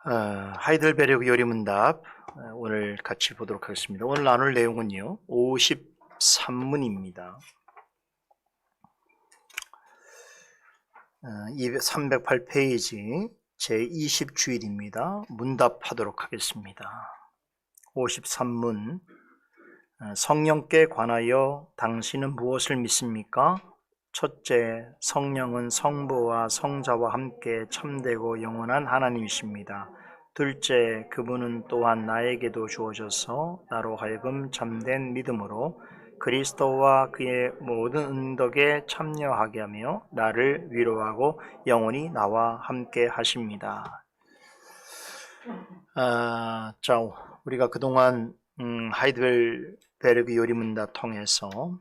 하이델베르그 요리문답 오늘 같이 보도록 하겠습니다. 오늘 나눌 내용은요 53문입니다. 308페이지 제20주일입니다. 문답하도록 하겠습니다. 53문 성령께 관하여 당신은 무엇을 믿습니까? 첫째, 성령은 성부와 성자와 함께 참되고 영원한 하나님이십니다. 둘째, 그분은 또한 나에게도 주어져서 나로 하여금 참된 믿음으로 그리스도와 그의 모든 은덕에 참여하게 하며 나를 위로하고 영원히 나와 함께 하십니다. 자, 우리가 그동안 하이델베르그 요리문답 통해서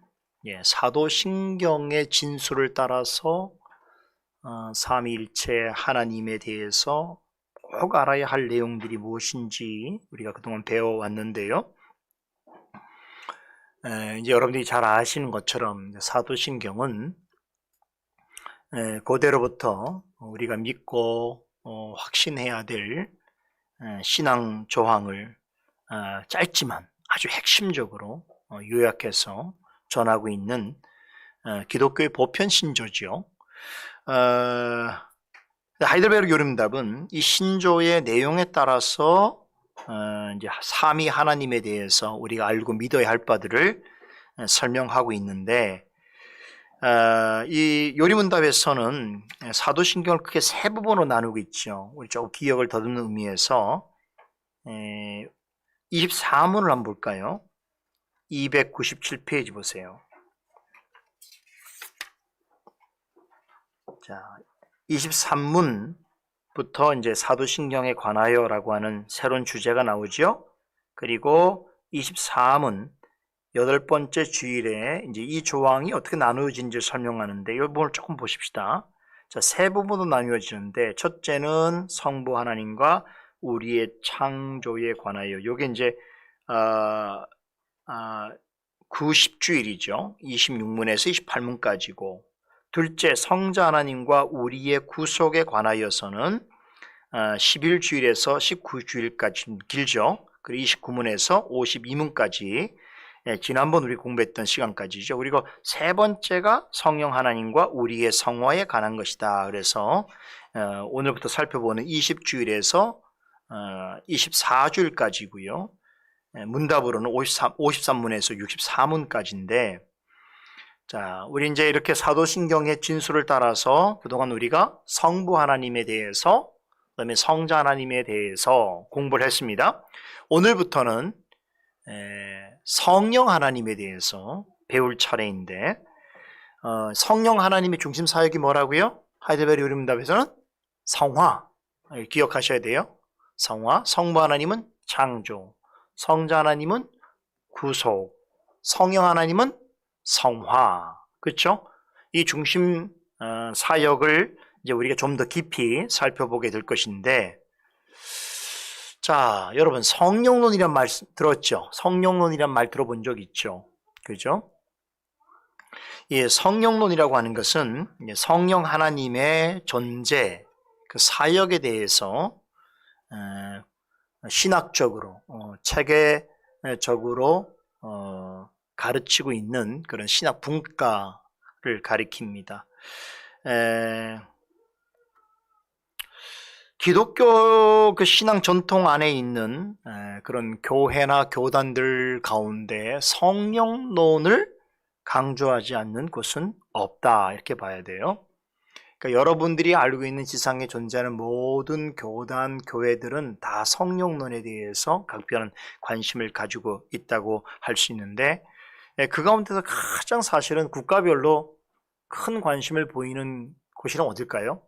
사도신경의 진술을 따라서 삼위일체 하나님에 대해서 꼭 알아야 할 내용들이 무엇인지 우리가 그동안 배워왔는데요. 이제 여러분들이 잘 아시는 것처럼 사도신경은 그대로부터 우리가 믿고 확신해야 될 신앙 조항을 짧지만 아주 핵심적으로 요약해서 전하고 있는 기독교의 보편 신조죠. 하이델베르그 요리문답은 이 신조의 내용에 따라서 이제 삼위 하나님에 대해서 우리가 알고 믿어야 할 바들을 설명하고 있는데, 이 요리문답에서는 사도신경을 크게 세 부분으로 나누고 있죠. 우리 조금 기억을 더듬는 의미에서 24문을 한번 볼까요? 297페이지 보세요. 자, 23문부터 이제 사도신경에 관하여라고 하는 새로운 주제가 나오죠. 그리고 24문 8번째 주일에 이제 이 조항이 어떻게 나누어진지 설명하는데 이 부분을 조금 보십시다. 자, 세 부분으로 나누어지는데 첫째는 성부 하나님과 우리의 창조에 관하여. 요게 이제 90주일이죠. 26문에서 28문까지고, 둘째 성자 하나님과 우리의 구속에 관하여서는 11주일에서 19주일까지 길죠. 그리고 29문에서 52문까지 지난번 우리 공부했던 시간까지죠. 그리고 세 번째가 성령 하나님과 우리의 성화에 관한 것이다. 그래서 오늘부터 살펴보는 20주일에서 24주일까지고요. 문답으로는 53문에서 64문까지인데, 자, 우리 이제 이렇게 사도신경의 진술을 따라서 그동안 우리가 성부 하나님에 대해서, 그다음에 성자 하나님에 대해서 공부를 했습니다. 오늘부터는 성령 하나님에 대해서 배울 차례인데, 성령 하나님의 중심 사역이 뭐라고요? 하이델베르그 요리문답에서는 성화, 기억하셔야 돼요. 성화, 성부 하나님은 창조, 성자 하나님은 구속, 성령 하나님은 성화. 그렇죠? 이 중심 사역을 이제 우리가 좀 더 깊이 살펴보게 될 것인데, 자, 여러분 성령론이란 말 들었죠? 성령론이란 말 들어본 적 있죠? 그죠? 이 성령론이라고 하는 것은 성령 하나님의 존재, 그 사역에 대해서 신학적으로, 체계적으로 가르치고 있는 그런 신학 분과를 가리킵니다. 기독교 그 신앙 전통 안에 있는 그런 교회나 교단들 가운데 성령론을 강조하지 않는 곳은 없다, 이렇게 봐야 돼요. 그러니까 여러분들이 알고 있는 지상에 존재하는 모든 교단, 교회들은 다 성령론에 대해서 각별한 관심을 가지고 있다고 할 수 있는데, 그 가운데서 가장 사실은 국가별로 큰 관심을 보이는 곳이란 어딜까요?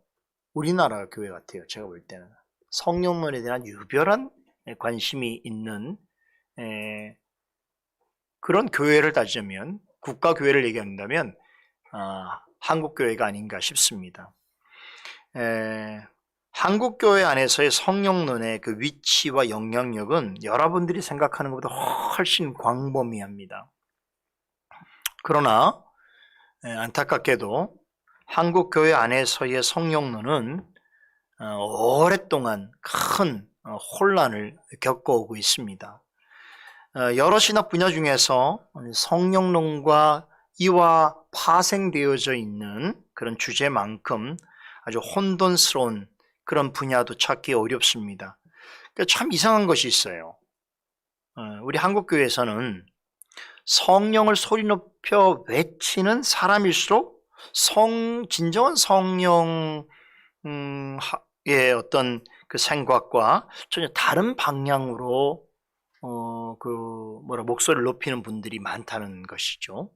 우리나라 교회 같아요. 제가 볼 때는 성령론에 대한 유별한 관심이 있는 그런 교회를 따지자면, 국가교회를 얘기한다면 한국교회가 아닌가 싶습니다. 한국교회 안에서의 성령론의 그 위치와 영향력은 여러분들이 생각하는 것보다 훨씬 광범위합니다. 그러나 안타깝게도 한국교회 안에서의 성령론은 오랫동안 큰 혼란을 겪어오고 있습니다. 여러 신학 분야 중에서 성령론과 이와 파생되어져 있는 그런 주제만큼 아주 혼돈스러운 그런 분야도 찾기 어렵습니다. 참 이상한 것이 있어요. 우리 한국교회에서는 성령을 소리 높여 외치는 사람일수록 진정한 성령의 어떤 그 생각과 전혀 다른 방향으로 목소리를 높이는 분들이 많다는 것이죠.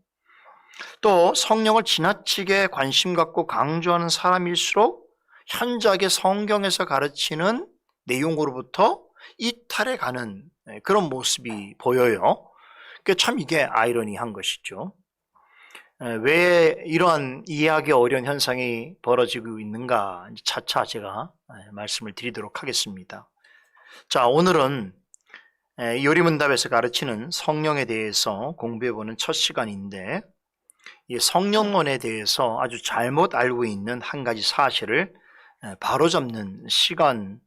또 성령을 지나치게 관심 갖고 강조하는 사람일수록 현저하게 성경에서 가르치는 내용으로부터 이탈해 가는 그런 모습이 보여요. 참 이게 아이러니한 것이죠. 왜 이러한 이해하기 어려운 현상이 벌어지고 있는가 차차 제가 말씀을 드리도록 하겠습니다. 자, 오늘은 요리문답에서 가르치는 성령에 대해서 공부해보는 첫 시간인데, 이 성령론에 대해서 아주 잘못 알고 있는 한 가지 사실을 바로잡는 시간으로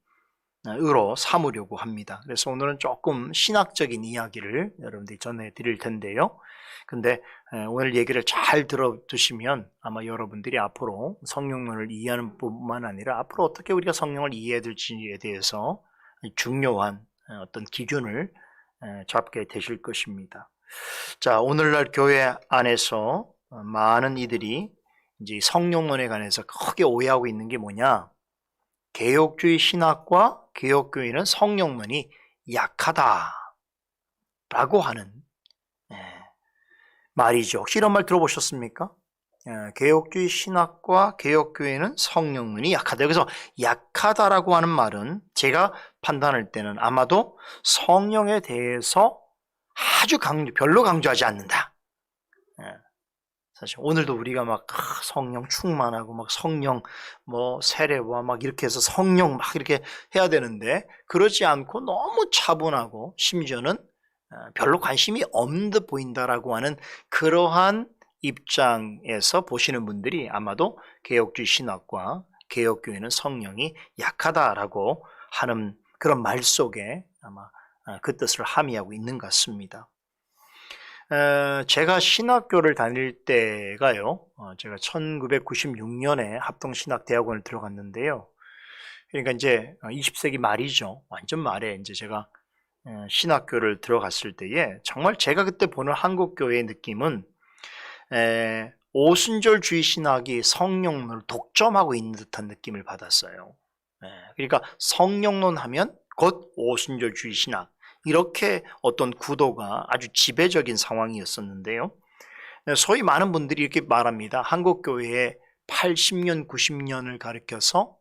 삼으려고 합니다. 그래서 오늘은 조금 신학적인 이야기를 여러분들이 전해드릴 텐데요. 근데 오늘 얘기를 잘 들어두시면 아마 여러분들이 앞으로 성령론을 이해하는 뿐만 아니라 앞으로 어떻게 우리가 성령을 이해해야 될지에 대해서 중요한 어떤 기준을 잡게 되실 것입니다. 자, 오늘날 교회 안에서 많은 이들이 이제 성령론에 관해서 크게 오해하고 있는 게 뭐냐? 개혁주의 신학과 개혁교회는 성령론이 약하다라고 하는 말이죠. 혹시 이런 말 들어보셨습니까? 개혁주의 신학과 개혁교회는 성령론이 약하다. 그래서 약하다라고 하는 말은 제가 판단할 때는 아마도 성령에 대해서 아주 별로 강조하지 않는다. 사실 오늘도 우리가 막 성령 충만하고 막 성령 세례와 막 이렇게 해서 성령 막 이렇게 해야 되는데 그러지 않고 너무 차분하고 심지어는 별로 관심이 없는 듯 보인다라고 하는 그러한 입장에서 보시는 분들이 아마도 개혁주의 신학과 개혁교회는 성령이 약하다라고 하는 그런 말 속에 아마 그 뜻을 함의하고 있는 것 같습니다. 제가 신학교를 다닐 때가요, 제가 1996년에 합동신학대학원을 들어갔는데요. 그러니까 이제 20세기 말이죠. 완전 말에 이제 제가 신학교를 들어갔을 때에 정말 제가 그때 보는 한국교회의 느낌은 오순절주의 신학이 성령론을 독점하고 있는 듯한 느낌을 받았어요. 그러니까 성령론 하면 곧 오순절주의 신학, 이렇게 어떤 구도가 아주 지배적인 상황이었었는데요. 소위 많은 분들이 이렇게 말합니다. 한국교회의 80년, 90년을 가리켜서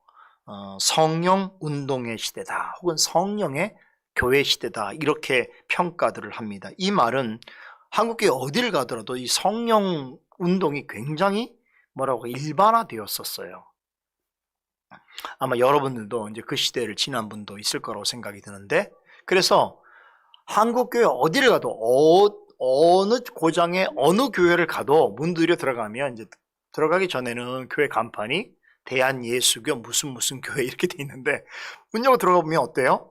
성령 운동의 시대다, 혹은 성령의 교회 시대다, 이렇게 평가들을 합니다. 이 말은 한국교회 어디를 가더라도 이 성령 운동이 굉장히 일반화되었었어요. 아마 여러분들도 이제 그 시대를 지난 분도 있을 거라고 생각이 드는데, 그래서 한국교회 어디를 가도 어느 고장에 어느 교회를 가도 문 두드려 들어가면 이제 들어가기 전에는 교회 간판이 대한예수교 무슨 교회 이렇게 돼 있는데 문 열고 들어가 보면 어때요?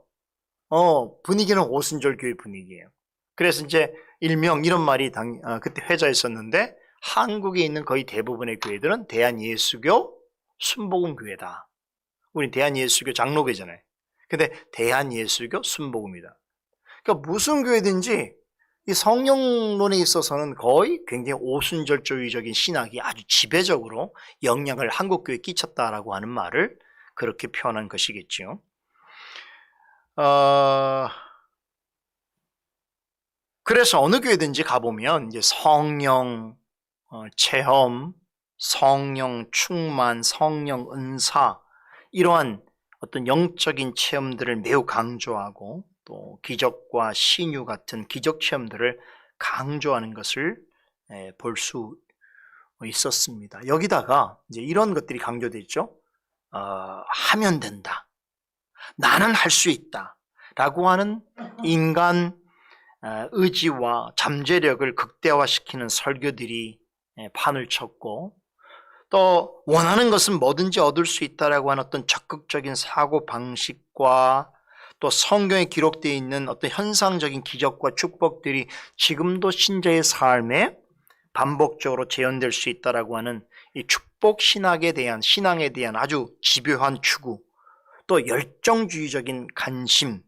분위기는 오순절교회 분위기예요. 그래서 이제 일명 이런 말이 그때 회자했었는데, 한국에 있는 거의 대부분의 교회들은 대한예수교 순복음교회다. 우리 대한예수교 장로교잖아요. 근데 대한예수교 순복음이다. 그러니까 무슨 교회든지 이 성령론에 있어서는 거의 굉장히 오순절주의적인 신학이 아주 지배적으로 영향을 한국교회에 끼쳤다라고 하는 말을 그렇게 표현한 것이겠죠. 그래서 어느 교회든지 가보면 이제 성령 체험, 성령 충만, 성령 은사, 이러한 어떤 영적인 체험들을 매우 강조하고 또 기적과 신유 같은 기적 체험들을 강조하는 것을 볼 수 있었습니다. 여기다가 이제 이런 것들이 강조되어 있죠. 하면 된다. 나는 할 수 있다. 라고 하는 인간 의지와 잠재력을 극대화시키는 설교들이 판을 쳤고, 또 원하는 것은 뭐든지 얻을 수 있다라고 하는 어떤 적극적인 사고 방식과 또 성경에 기록되어 있는 어떤 현상적인 기적과 축복들이 지금도 신자의 삶에 반복적으로 재현될 수 있다라고 하는 이 축복 신앙에 대한 아주 집요한 추구, 또 열정주의적인 관심,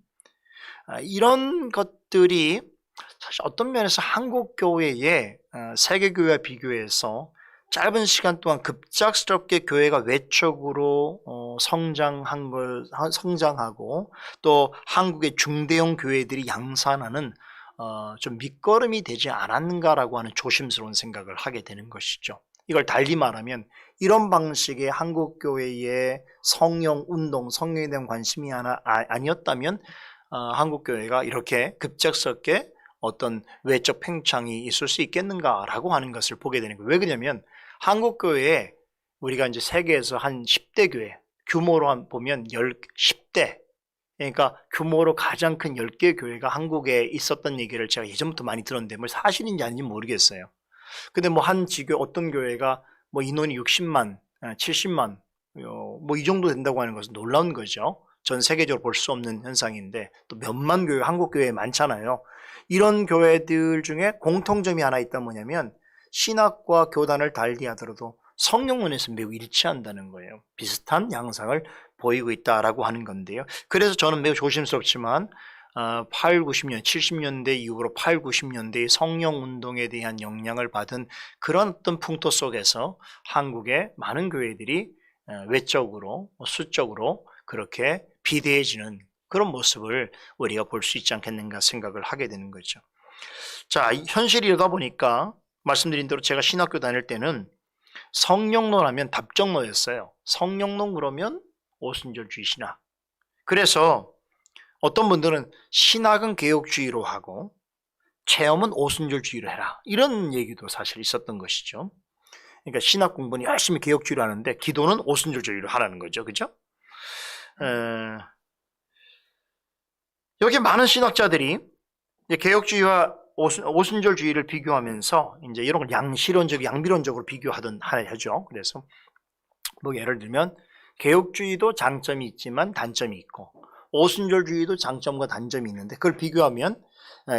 이런 것들이 사실 어떤 면에서 한국 교회의 세계 교회와 비교해서 짧은 시간 동안 급작스럽게 교회가 외적으로 성장하고 또 한국의 중대형 교회들이 양산하는 좀 밑거름이 되지 않았는가라고 하는 조심스러운 생각을 하게 되는 것이죠. 이걸 달리 말하면 이런 방식의 한국 교회의 성령 운동, 성령에 대한 관심이 아니었다면 한국 교회가 이렇게 급작스럽게 어떤 외적 팽창이 있을 수 있겠는가라고 하는 것을 보게 되는 거예요. 왜 그러냐면 한국 교회에 우리가 이제 세계에서 한 10대 교회, 규모로 보면 10대, 그러니까 규모로 가장 큰 10개 교회가 한국에 있었던 얘기를 제가 예전부터 많이 들었는데 뭐 사실인지 아닌지 모르겠어요. 근데 뭐 한 지교 어떤 교회가 뭐 인원이 60만, 70만 뭐 이 정도 된다고 하는 것은 놀라운 거죠. 전 세계적으로 볼 수 없는 현상인데 또 몇만 교회, 한국 교회 많잖아요. 이런 교회들 중에 공통점이 하나 있다면 뭐냐면 신학과 교단을 달리하더라도 성령론에서 매우 일치한다는 거예요. 비슷한 양상을 보이고 있다라고 하는 건데요. 그래서 저는 매우 조심스럽지만 8, 90년, 70년대 이후로 8, 90년대의 성령운동에 대한 영향을 받은 그런 어떤 풍토 속에서 한국의 많은 교회들이 외적으로, 수적으로 그렇게 비대해지는 그런 모습을 우리가 볼 수 있지 않겠는가 생각을 하게 되는 거죠. 자, 현실이다 보니까 말씀드린 대로 제가 신학교 다닐 때는 성령론 하면 답정너였어요. 성령론 그러면 오순절주의 신학. 그래서 어떤 분들은 신학은 개혁주의로 하고 체험은 오순절주의로 해라. 이런 얘기도 사실 있었던 것이죠. 그러니까 신학 공부는 열심히 개혁주의로 하는데 기도는 오순절주의로 하라는 거죠. 그죠? 여기 많은 신학자들이 개혁주의와 오순절주의를 비교하면서 이제 이런 걸 양비론적으로 하죠. 그래서 뭐 예를 들면 개혁주의도 장점이 있지만 단점이 있고 오순절주의도 장점과 단점이 있는데 그걸 비교하면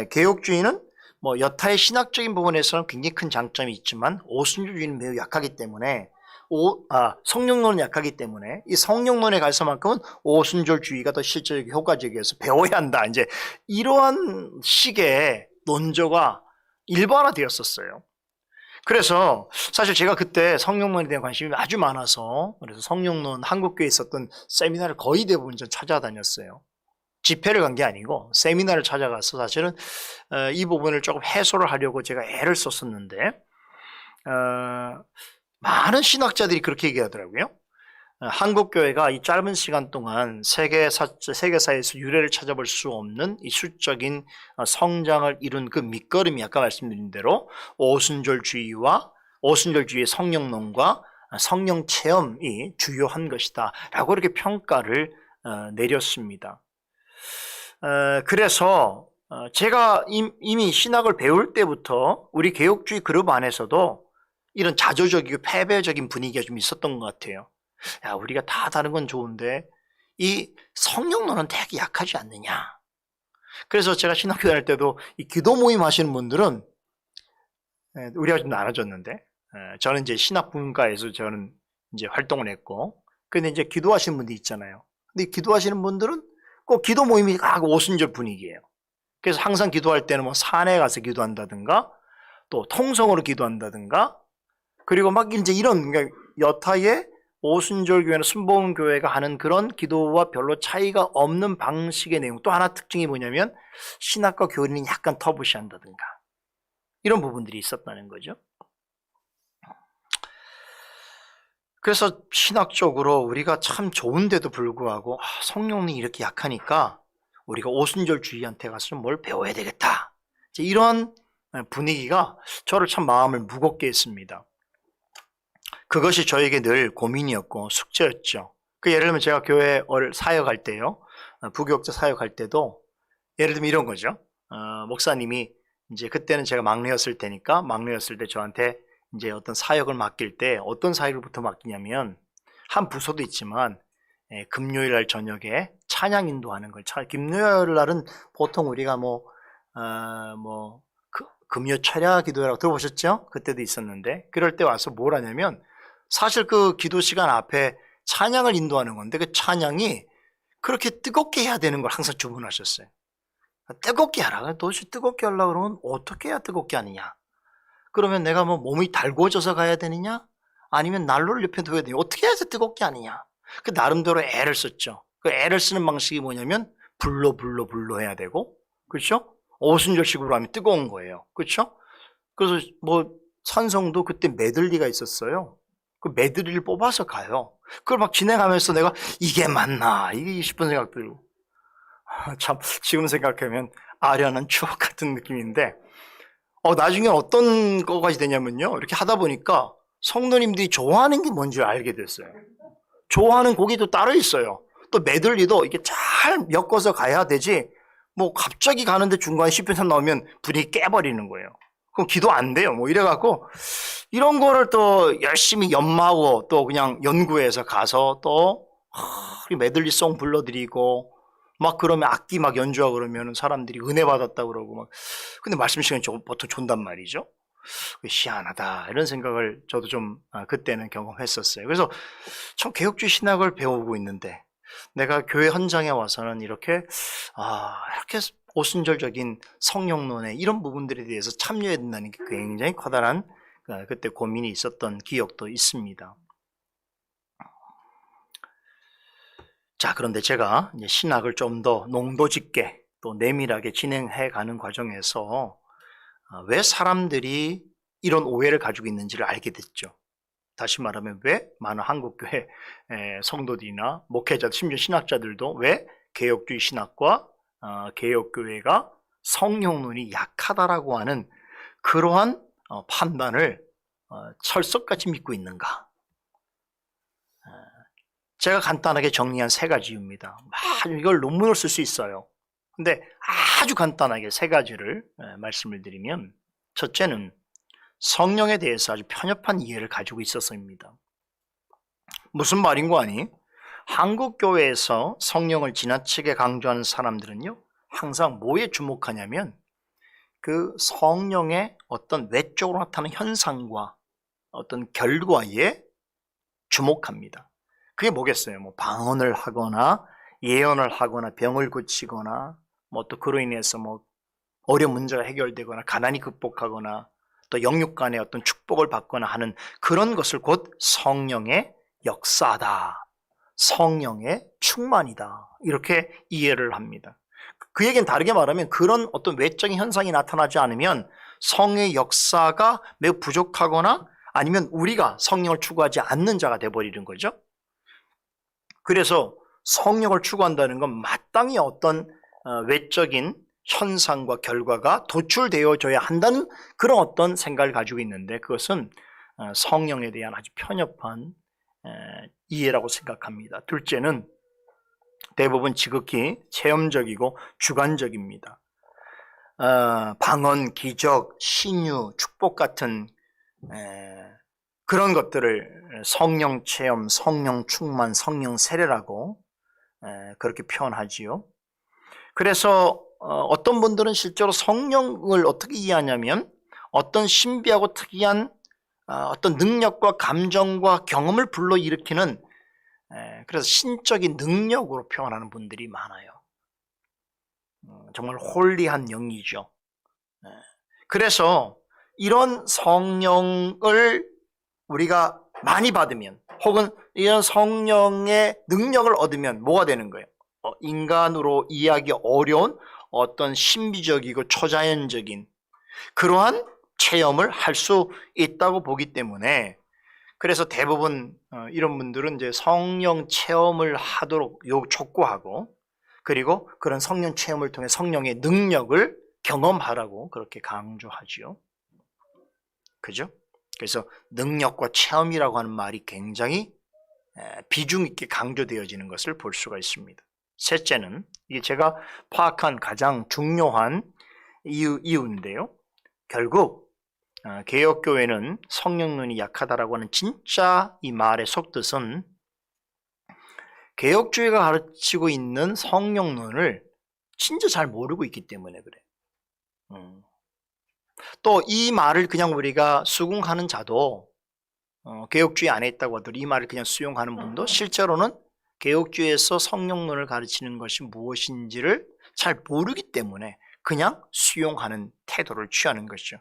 개혁주의는 뭐 여타의 신학적인 부분에서는 굉장히 큰 장점이 있지만 오순절주의는 매우 약하기 때문에 성령론은 약하기 때문에 이 성령론에 갈서만큼은 오순절주의가 더 실질적이고 효과적이어서 배워야 한다. 이제 이러한 식의 논조가 일반화되었었어요. 그래서 사실 제가 그때 성령론에 대한 관심이 아주 많아서 그래서 성령론 한국교회에 있었던 세미나를 거의 대부분 좀 찾아다녔어요. 집회를 간 게 아니고 세미나를 찾아가서 사실은 이 부분을 조금 해소를 하려고 제가 애를 썼었는데 많은 신학자들이 그렇게 얘기하더라고요. 한국교회가 이 짧은 시간 동안 세계사에서 유래를 찾아볼 수 없는 이 수적인 성장을 이룬 그 밑거름이 아까 말씀드린 대로 오순절주의의 성령론과 성령 체험이 주요한 것이다 라고 이렇게 평가를 내렸습니다. 그래서 제가 이미 신학을 배울 때부터 우리 개혁주의 그룹 안에서도 이런 자조적이고 패배적인 분위기가 좀 있었던 것 같아요. 야, 우리가 다 다른 건 좋은데 이 성령론은 되게 약하지 않느냐. 그래서 제가 신학교 다닐 때도 이 기도 모임 하시는 분들은 우리가 좀 나눠졌는데 저는 이제 신학분과에서 저는 이제 활동을 했고 근데 이제 기도하시는 분들이 있잖아요. 근데 기도하시는 분들은 꼭 기도 모임이 오순절 분위기예요. 그래서 항상 기도할 때는 뭐 산에 가서 기도한다든가 또 통성으로 기도한다든가 그리고 막 이제 이런 그러니까 여타의 오순절 교회나 순복음 교회가 하는 그런 기도와 별로 차이가 없는 방식의 내용. 또 하나 특징이 뭐냐면 신학과 교리는 약간 터부시한다든가 이런 부분들이 있었다는 거죠. 그래서 신학적으로 우리가 참 좋은데도 불구하고 성령이 이렇게 약하니까 우리가 오순절주의한테 가서 좀 뭘 배워야 되겠다. 이런 분위기가 저를 참 마음을 무겁게 했습니다. 그것이 저에게 늘 고민이었고 숙제였죠. 예를 들면 제가 교회 사역할 때요, 부교육자 사역할 때도 예를 들면 이런 거죠. 목사님이 이제 그때는 제가 막내였을 때니까 막내였을 때 저한테 이제 어떤 사역을 맡길 때 어떤 사역을부터 맡기냐면 한 부서도 있지만 금요일 날 저녁에 찬양 인도하는 걸. 금요일 날은 보통 우리가 금요 철야 기도라고 들어보셨죠? 그때도 있었는데 그럴 때 와서 뭘 하냐면 사실 그 기도 시간 앞에 찬양을 인도하는 건데 그 찬양이 그렇게 뜨겁게 해야 되는 걸 항상 주문하셨어요. 뜨겁게 하라. 도대체 뜨겁게 하려고 그러면 어떻게 해야 뜨겁게 하느냐? 그러면 내가 몸이 달궈져서 가야 되느냐? 아니면 난로를 옆에 둬야 되냐? 어떻게 해서 뜨겁게 하느냐? 그 나름대로 애를 썼죠. 그 애를 쓰는 방식이 뭐냐면 불로 해야 되고, 그렇죠? 오순절식으로 하면 뜨거운 거예요. 그렇죠? 그래서 찬송도 그때 메들리가 있었어요. 그 메들리를 뽑아서 가요. 그걸 막 진행하면서 내가 이게 맞나? 이게 싶은 생각 들고. 참 지금 생각하면 아련한 추억 같은 느낌인데 나중에 어떤 거가 되냐면요. 이렇게 하다 보니까 성도님들이 좋아하는 게 뭔지 알게 됐어요. 좋아하는 곡이 또 따로 있어요. 또 메들리도 이게 잘 엮어서 가야 되지 갑자기 가는데 중간에 시편선 나오면 분위기 깨버리는 거예요. 그럼 기도 안 돼요. 이래갖고 이런 거를 또 열심히 연마하고 또 그냥 연구해서 가서 또 메들리송 불러드리고 막 그러면 악기 막 연주하고 그러면 사람들이 은혜 받았다 그러고 막. 근데 말씀 시간이 보통 존단 말이죠. 희한하다 이런 생각을 저도 좀 그때는 경험했었어요. 그래서 참 개혁주의 신학을 배우고 있는데 내가 교회 현장에 와서는 이렇게 오순절적인 성령론의 이런 부분들에 대해서 참여해야 된다는 게 굉장히 커다란 그때 고민이 있었던 기억도 있습니다. 자, 그런데 제가 이제 신학을 좀 더 농도 깊게 또 내밀하게 진행해 가는 과정에서 왜 사람들이 이런 오해를 가지고 있는지를 알게 됐죠. 다시 말하면 왜 많은 한국교회 성도들이나 목회자들, 심지어 신학자들도 왜 개혁주의 신학과 개혁교회가 성령론이 약하다라고 하는 그러한 판단을 철석같이 믿고 있는가. 제가 간단하게 정리한 세 가지 이유입니다. 이걸 논문을 쓸 수 있어요. 근데 아주 간단하게 세 가지를 말씀을 드리면 첫째는 성령에 대해서 아주 편협한 이해를 가지고 있어서입니다. 무슨 말인고 하니 한국 교회에서 성령을 지나치게 강조하는 사람들은요 항상 뭐에 주목하냐면 그 성령의 어떤 외적으로 나타나는 현상과 어떤 결과에 주목합니다. 그게 뭐겠어요? 방언을 하거나 예언을 하거나 병을 고치거나 또 그로 인해서 어려운 문제가 해결되거나 가난이 극복하거나 또 영육 간의 어떤 축복을 받거나 하는 그런 것을 곧 성령의 역사다. 성령의 충만이다. 이렇게 이해를 합니다. 그 얘기는 다르게 말하면 그런 어떤 외적인 현상이 나타나지 않으면 성의 역사가 매우 부족하거나 아니면 우리가 성령을 추구하지 않는 자가 되어버리는 거죠. 그래서 성령을 추구한다는 건 마땅히 어떤 외적인 현상과 결과가 도출되어져야 한다는 그런 어떤 생각을 가지고 있는데 그것은 성령에 대한 아주 편협한 이해라고 생각합니다. 둘째는 대부분 지극히 체험적이고 주관적입니다. 방언, 기적, 신유, 축복 같은 그런 것들을 성령 체험, 성령 충만, 성령 세례라고 그렇게 표현하지요. 그래서 어떤 분들은 실제로 성령을 어떻게 이해하냐면 어떤 신비하고 특이한 어떤 능력과 감정과 경험을 불러일으키는 그래서 신적인 능력으로 표현하는 분들이 많아요. 정말 홀리한 영이죠. 그래서 이런 성령을 우리가 많이 받으면 혹은 이런 성령의 능력을 얻으면 뭐가 되는 거예요? 인간으로 이해하기 어려운 어떤 신비적이고 초자연적인 그러한 체험을 할 수 있다고 보기 때문에 그래서 대부분 이런 분들은 이제 성령 체험을 하도록 촉구하고 그리고 그런 성령 체험을 통해 성령의 능력을 경험하라고 그렇게 강조하지요. 그죠? 그래서 능력과 체험이라고 하는 말이 굉장히 비중 있게 강조되어지는 것을 볼 수가 있습니다. 셋째는 이게 제가 파악한 가장 중요한 이유인데요. 결국 개혁교회는 성령론이 약하다라고 하는 진짜 이 말의 속뜻은 개혁주의가 가르치고 있는 성령론을 진짜 잘 모르고 있기 때문에 그래. 또 이 말을 그냥 우리가 수긍하는 자도 개혁주의 안에 있다고 하더라도 이 말을 그냥 수용하는 분도 실제로는 개혁주의에서 성령론을 가르치는 것이 무엇인지를 잘 모르기 때문에 그냥 수용하는 태도를 취하는 것이죠.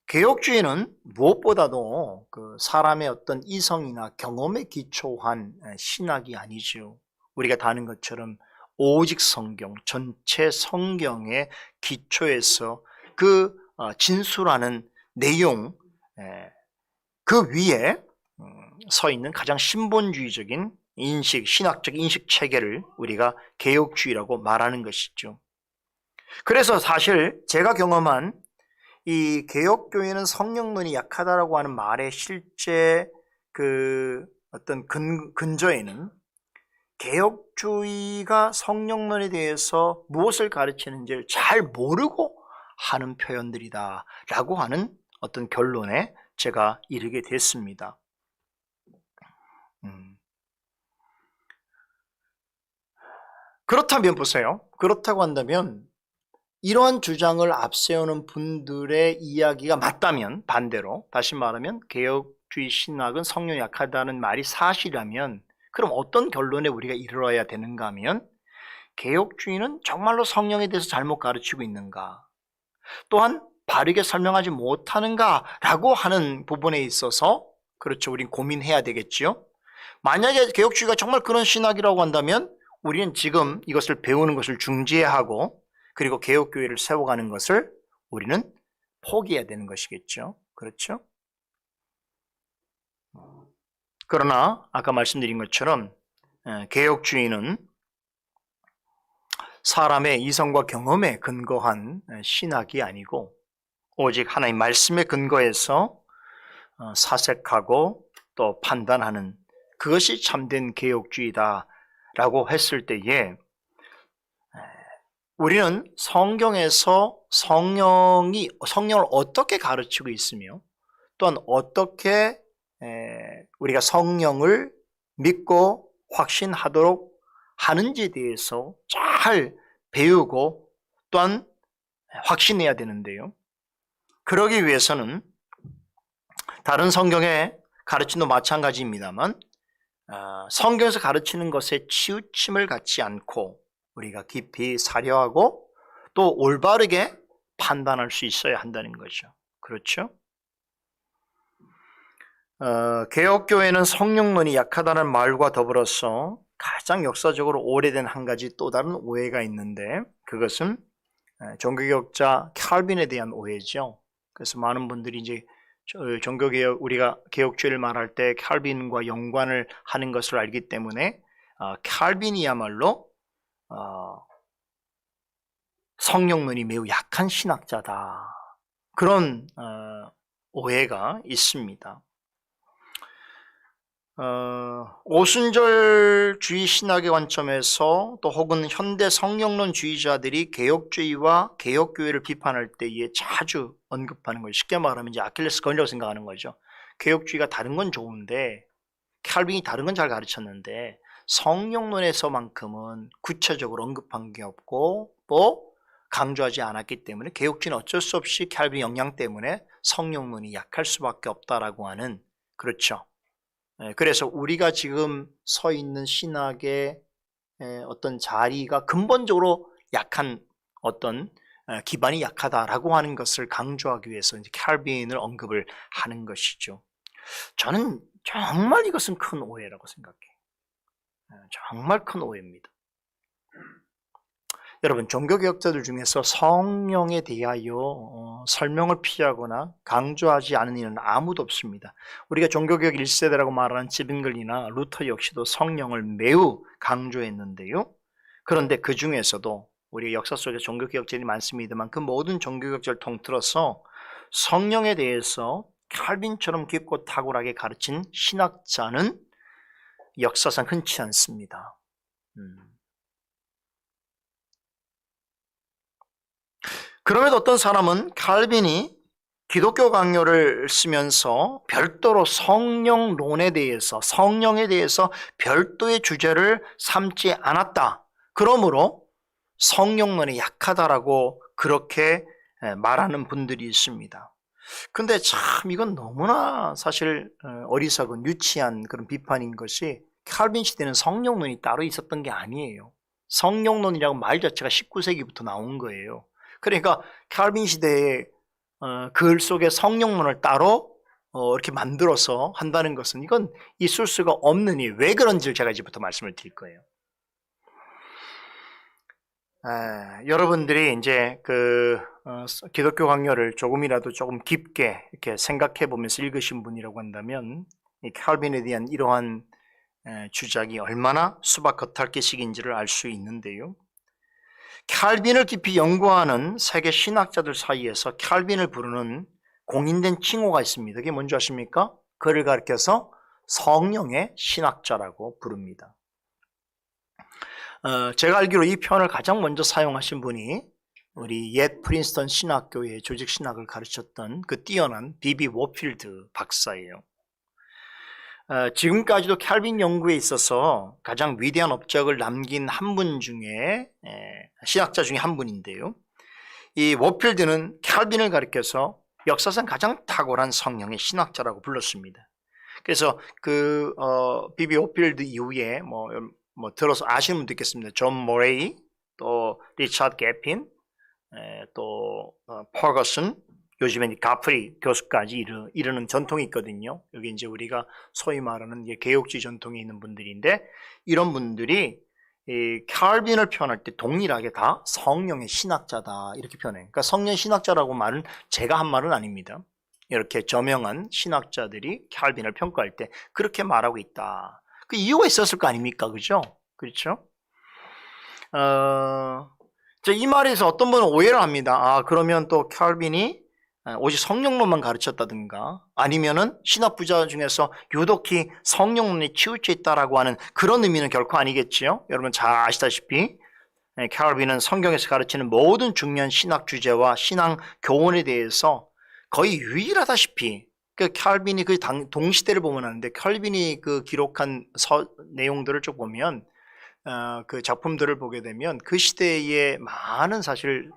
개혁주의는 무엇보다도 그 사람의 어떤 이성이나 경험에 기초한 신학이 아니죠. 우리가 다 아는 것처럼 오직 성경, 전체 성경의 기초에서 그 진술하는 내용, 그 위에 서 있는 가장 신본주의적인 인식, 신학적 인식 체계를 우리가 개혁주의라고 말하는 것이죠. 그래서 사실 제가 경험한 이 개혁교회는 성령론이 약하다라고 하는 말의 실제 그 어떤 근저에는 개혁주의가 성령론에 대해서 무엇을 가르치는지를 잘 모르고 하는 표현들이다라고 하는 어떤 결론에 제가 이르게 됐습니다. 그렇다면 보세요. 그렇다고 한다면 이러한 주장을 앞세우는 분들의 이야기가 맞다면, 반대로 다시 말하면 개혁주의 신학은 성령이 약하다는 말이 사실이라면 그럼 어떤 결론에 우리가 이르러야 되는가 하면 개혁주의는 정말로 성령에 대해서 잘못 가르치고 있는가, 또한 바르게 설명하지 못하는가 라고 하는 부분에 있어서 그렇죠, 우린 고민해야 되겠지요. 만약에 개혁주의가 정말 그런 신학이라고 한다면 우리는 지금 이것을 배우는 것을 중지하고 그리고 개혁교회를 세워가는 것을 우리는 포기해야 되는 것이겠죠. 그렇죠? 그러나 아까 말씀드린 것처럼 개혁주의는 사람의 이성과 경험에 근거한 신학이 아니고 오직 하나님 말씀에 근거해서 사색하고 또 판단하는 그것이 참된 개혁주의다라고 했을 때에 우리는 성경에서 성령을 어떻게 가르치고 있으며 또한 어떻게 우리가 성령을 믿고 확신하도록 하는지에 대해서 잘 배우고 또한 확신해야 되는데요. 그러기 위해서는 다른 성경의 가르침도 마찬가지입니다만 성경에서 가르치는 것에 치우침을 갖지 않고 우리가 깊이 사려하고 또 올바르게 판단할 수 있어야 한다는 거죠. 그렇죠? 개혁교회는 성령론이 약하다는 말과 더불어서 가장 역사적으로 오래된 한 가지 또 다른 오해가 있는데 그것은 종교개혁자 칼빈에 대한 오해죠. 그래서 많은 분들이 이제 종교개혁, 우리가 개혁주의를 말할 때 칼빈과 연관을 하는 것을 알기 때문에 칼빈이야말로 성령론이 매우 약한 신학자다, 그런 오해가 있습니다. 오순절주의 신학의 관점에서 또 혹은 현대 성령론주의자들이 개혁주의와 개혁교회를 비판할 때에 자주 언급하는 거예요. 쉽게 말하면 이제 아킬레스건이라고 생각하는 거죠. 개혁주의가 다른 건 좋은데 칼빈이 다른 건 잘 가르쳤는데 성령론에서만큼은 구체적으로 언급한 게 없고 또 강조하지 않았기 때문에 개혁주의는 어쩔 수 없이 칼빈 영향 때문에 성령론이 약할 수밖에 없다라고 하는, 그렇죠. 그래서 우리가 지금 서 있는 신학의 어떤 자리가 근본적으로 약한 어떤 기반이 약하다라고 하는 것을 강조하기 위해서 이제 칼빈을 언급을 하는 것이죠. 저는 정말 이것은 큰 오해라고 생각해요. 정말 큰 오해입니다. 여러분, 종교개혁자들 중에서 성령에 대하여 설명을 피하거나 강조하지 않은 이는 아무도 없습니다. 우리가 종교개혁 1세대라고 말하는 지빙글이나 루터 역시도 성령을 매우 강조했는데요. 그런데 그 중에서도 우리 역사 속에 종교개혁자들이 많습니다만 그 모든 종교개혁자를 통틀어서 성령에 대해서 칼빈처럼 깊고 탁월하게 가르친 신학자는 역사상 흔치 않습니다. 그럼에도 어떤 사람은 칼빈이 기독교 강요를 쓰면서 별도로 성령론에 대해서, 성령에 대해서 별도의 주제를 삼지 않았다. 그러므로 성령론이 약하다라고 그렇게 말하는 분들이 있습니다. 근데 참 이건 너무나 사실 어리석은 유치한 그런 비판인 것이, 칼빈 시대는 성령론이 따로 있었던 게 아니에요. 성령론이라고 말 자체가 19세기부터 나온 거예요. 그러니까 칼빈 시대에 글 속에 성령론을 따로 이렇게 만들어서 한다는 것은 이건 있을 수가 없느니 왜 그런지를 제가 이제부터 말씀을 드릴 거예요. 여러분들이 이제 기독교 강요를 조금이라도 조금 깊게 이렇게 생각해 보면서 읽으신 분이라고 한다면 이 칼빈에 대한 이러한 주장이 얼마나 수박 겉핥기식인지를 알 수 있는데요. 칼빈을 깊이 연구하는 세계 신학자들 사이에서 칼빈을 부르는 공인된 칭호가 있습니다. 그게 뭔지 아십니까? 그를 가리켜서 성령의 신학자라고 부릅니다. 제가 알기로 이 표현을 가장 먼저 사용하신 분이 우리 옛 프린스턴 신학교의 조직 신학을 가르쳤던 그 뛰어난 비비 워필드 박사예요. 지금까지도 칼빈 연구에 있어서 가장 위대한 업적을 남긴 한 분 중에 신학자 중에 한 분인데요. 이 워필드는 칼빈을 가리켜서 역사상 가장 탁월한 성령의 신학자라고 불렀습니다. 그래서 비비 워필드 이후에 뭐 들어서 아시는 분도 있겠습니다. 존 모레이, 또 리차드 게핀, 또 퍼거슨, 요즘엔 가프리 교수까지 이르는 전통이 있거든요. 여기 이제 우리가 소위 말하는 개혁주의 전통에 있는 분들인데, 이런 분들이 이 칼빈을 표현할 때 동일하게 다 성령의 신학자다 이렇게 표현해요. 그러니까 성령 신학자라고 말은 제가 한 말은 아닙니다. 이렇게 저명한 신학자들이 칼빈을 평가할 때 그렇게 말하고 있다. 그 이유가 있었을 거 아닙니까? 그죠? 그렇죠? 이 말에서 어떤 분은 오해를 합니다. 그러면 또 칼빈이 오직 성령론만 가르쳤다든가 아니면은 신학 부자 중에서 유독히 성령론에 치우쳐 있다라고 하는 그런 의미는 결코 아니겠지요. 여러분 잘 아시다시피 칼빈은 성경에서 가르치는 모든 중요한 신학 주제와 신앙 교훈에 대해서 거의 유일하다시피 칼빈이 동시대를 보면 하는데, 칼빈이 기록한 내용들을 쭉 보면 그 작품들을 보게 되면 그 시대에 많은 사실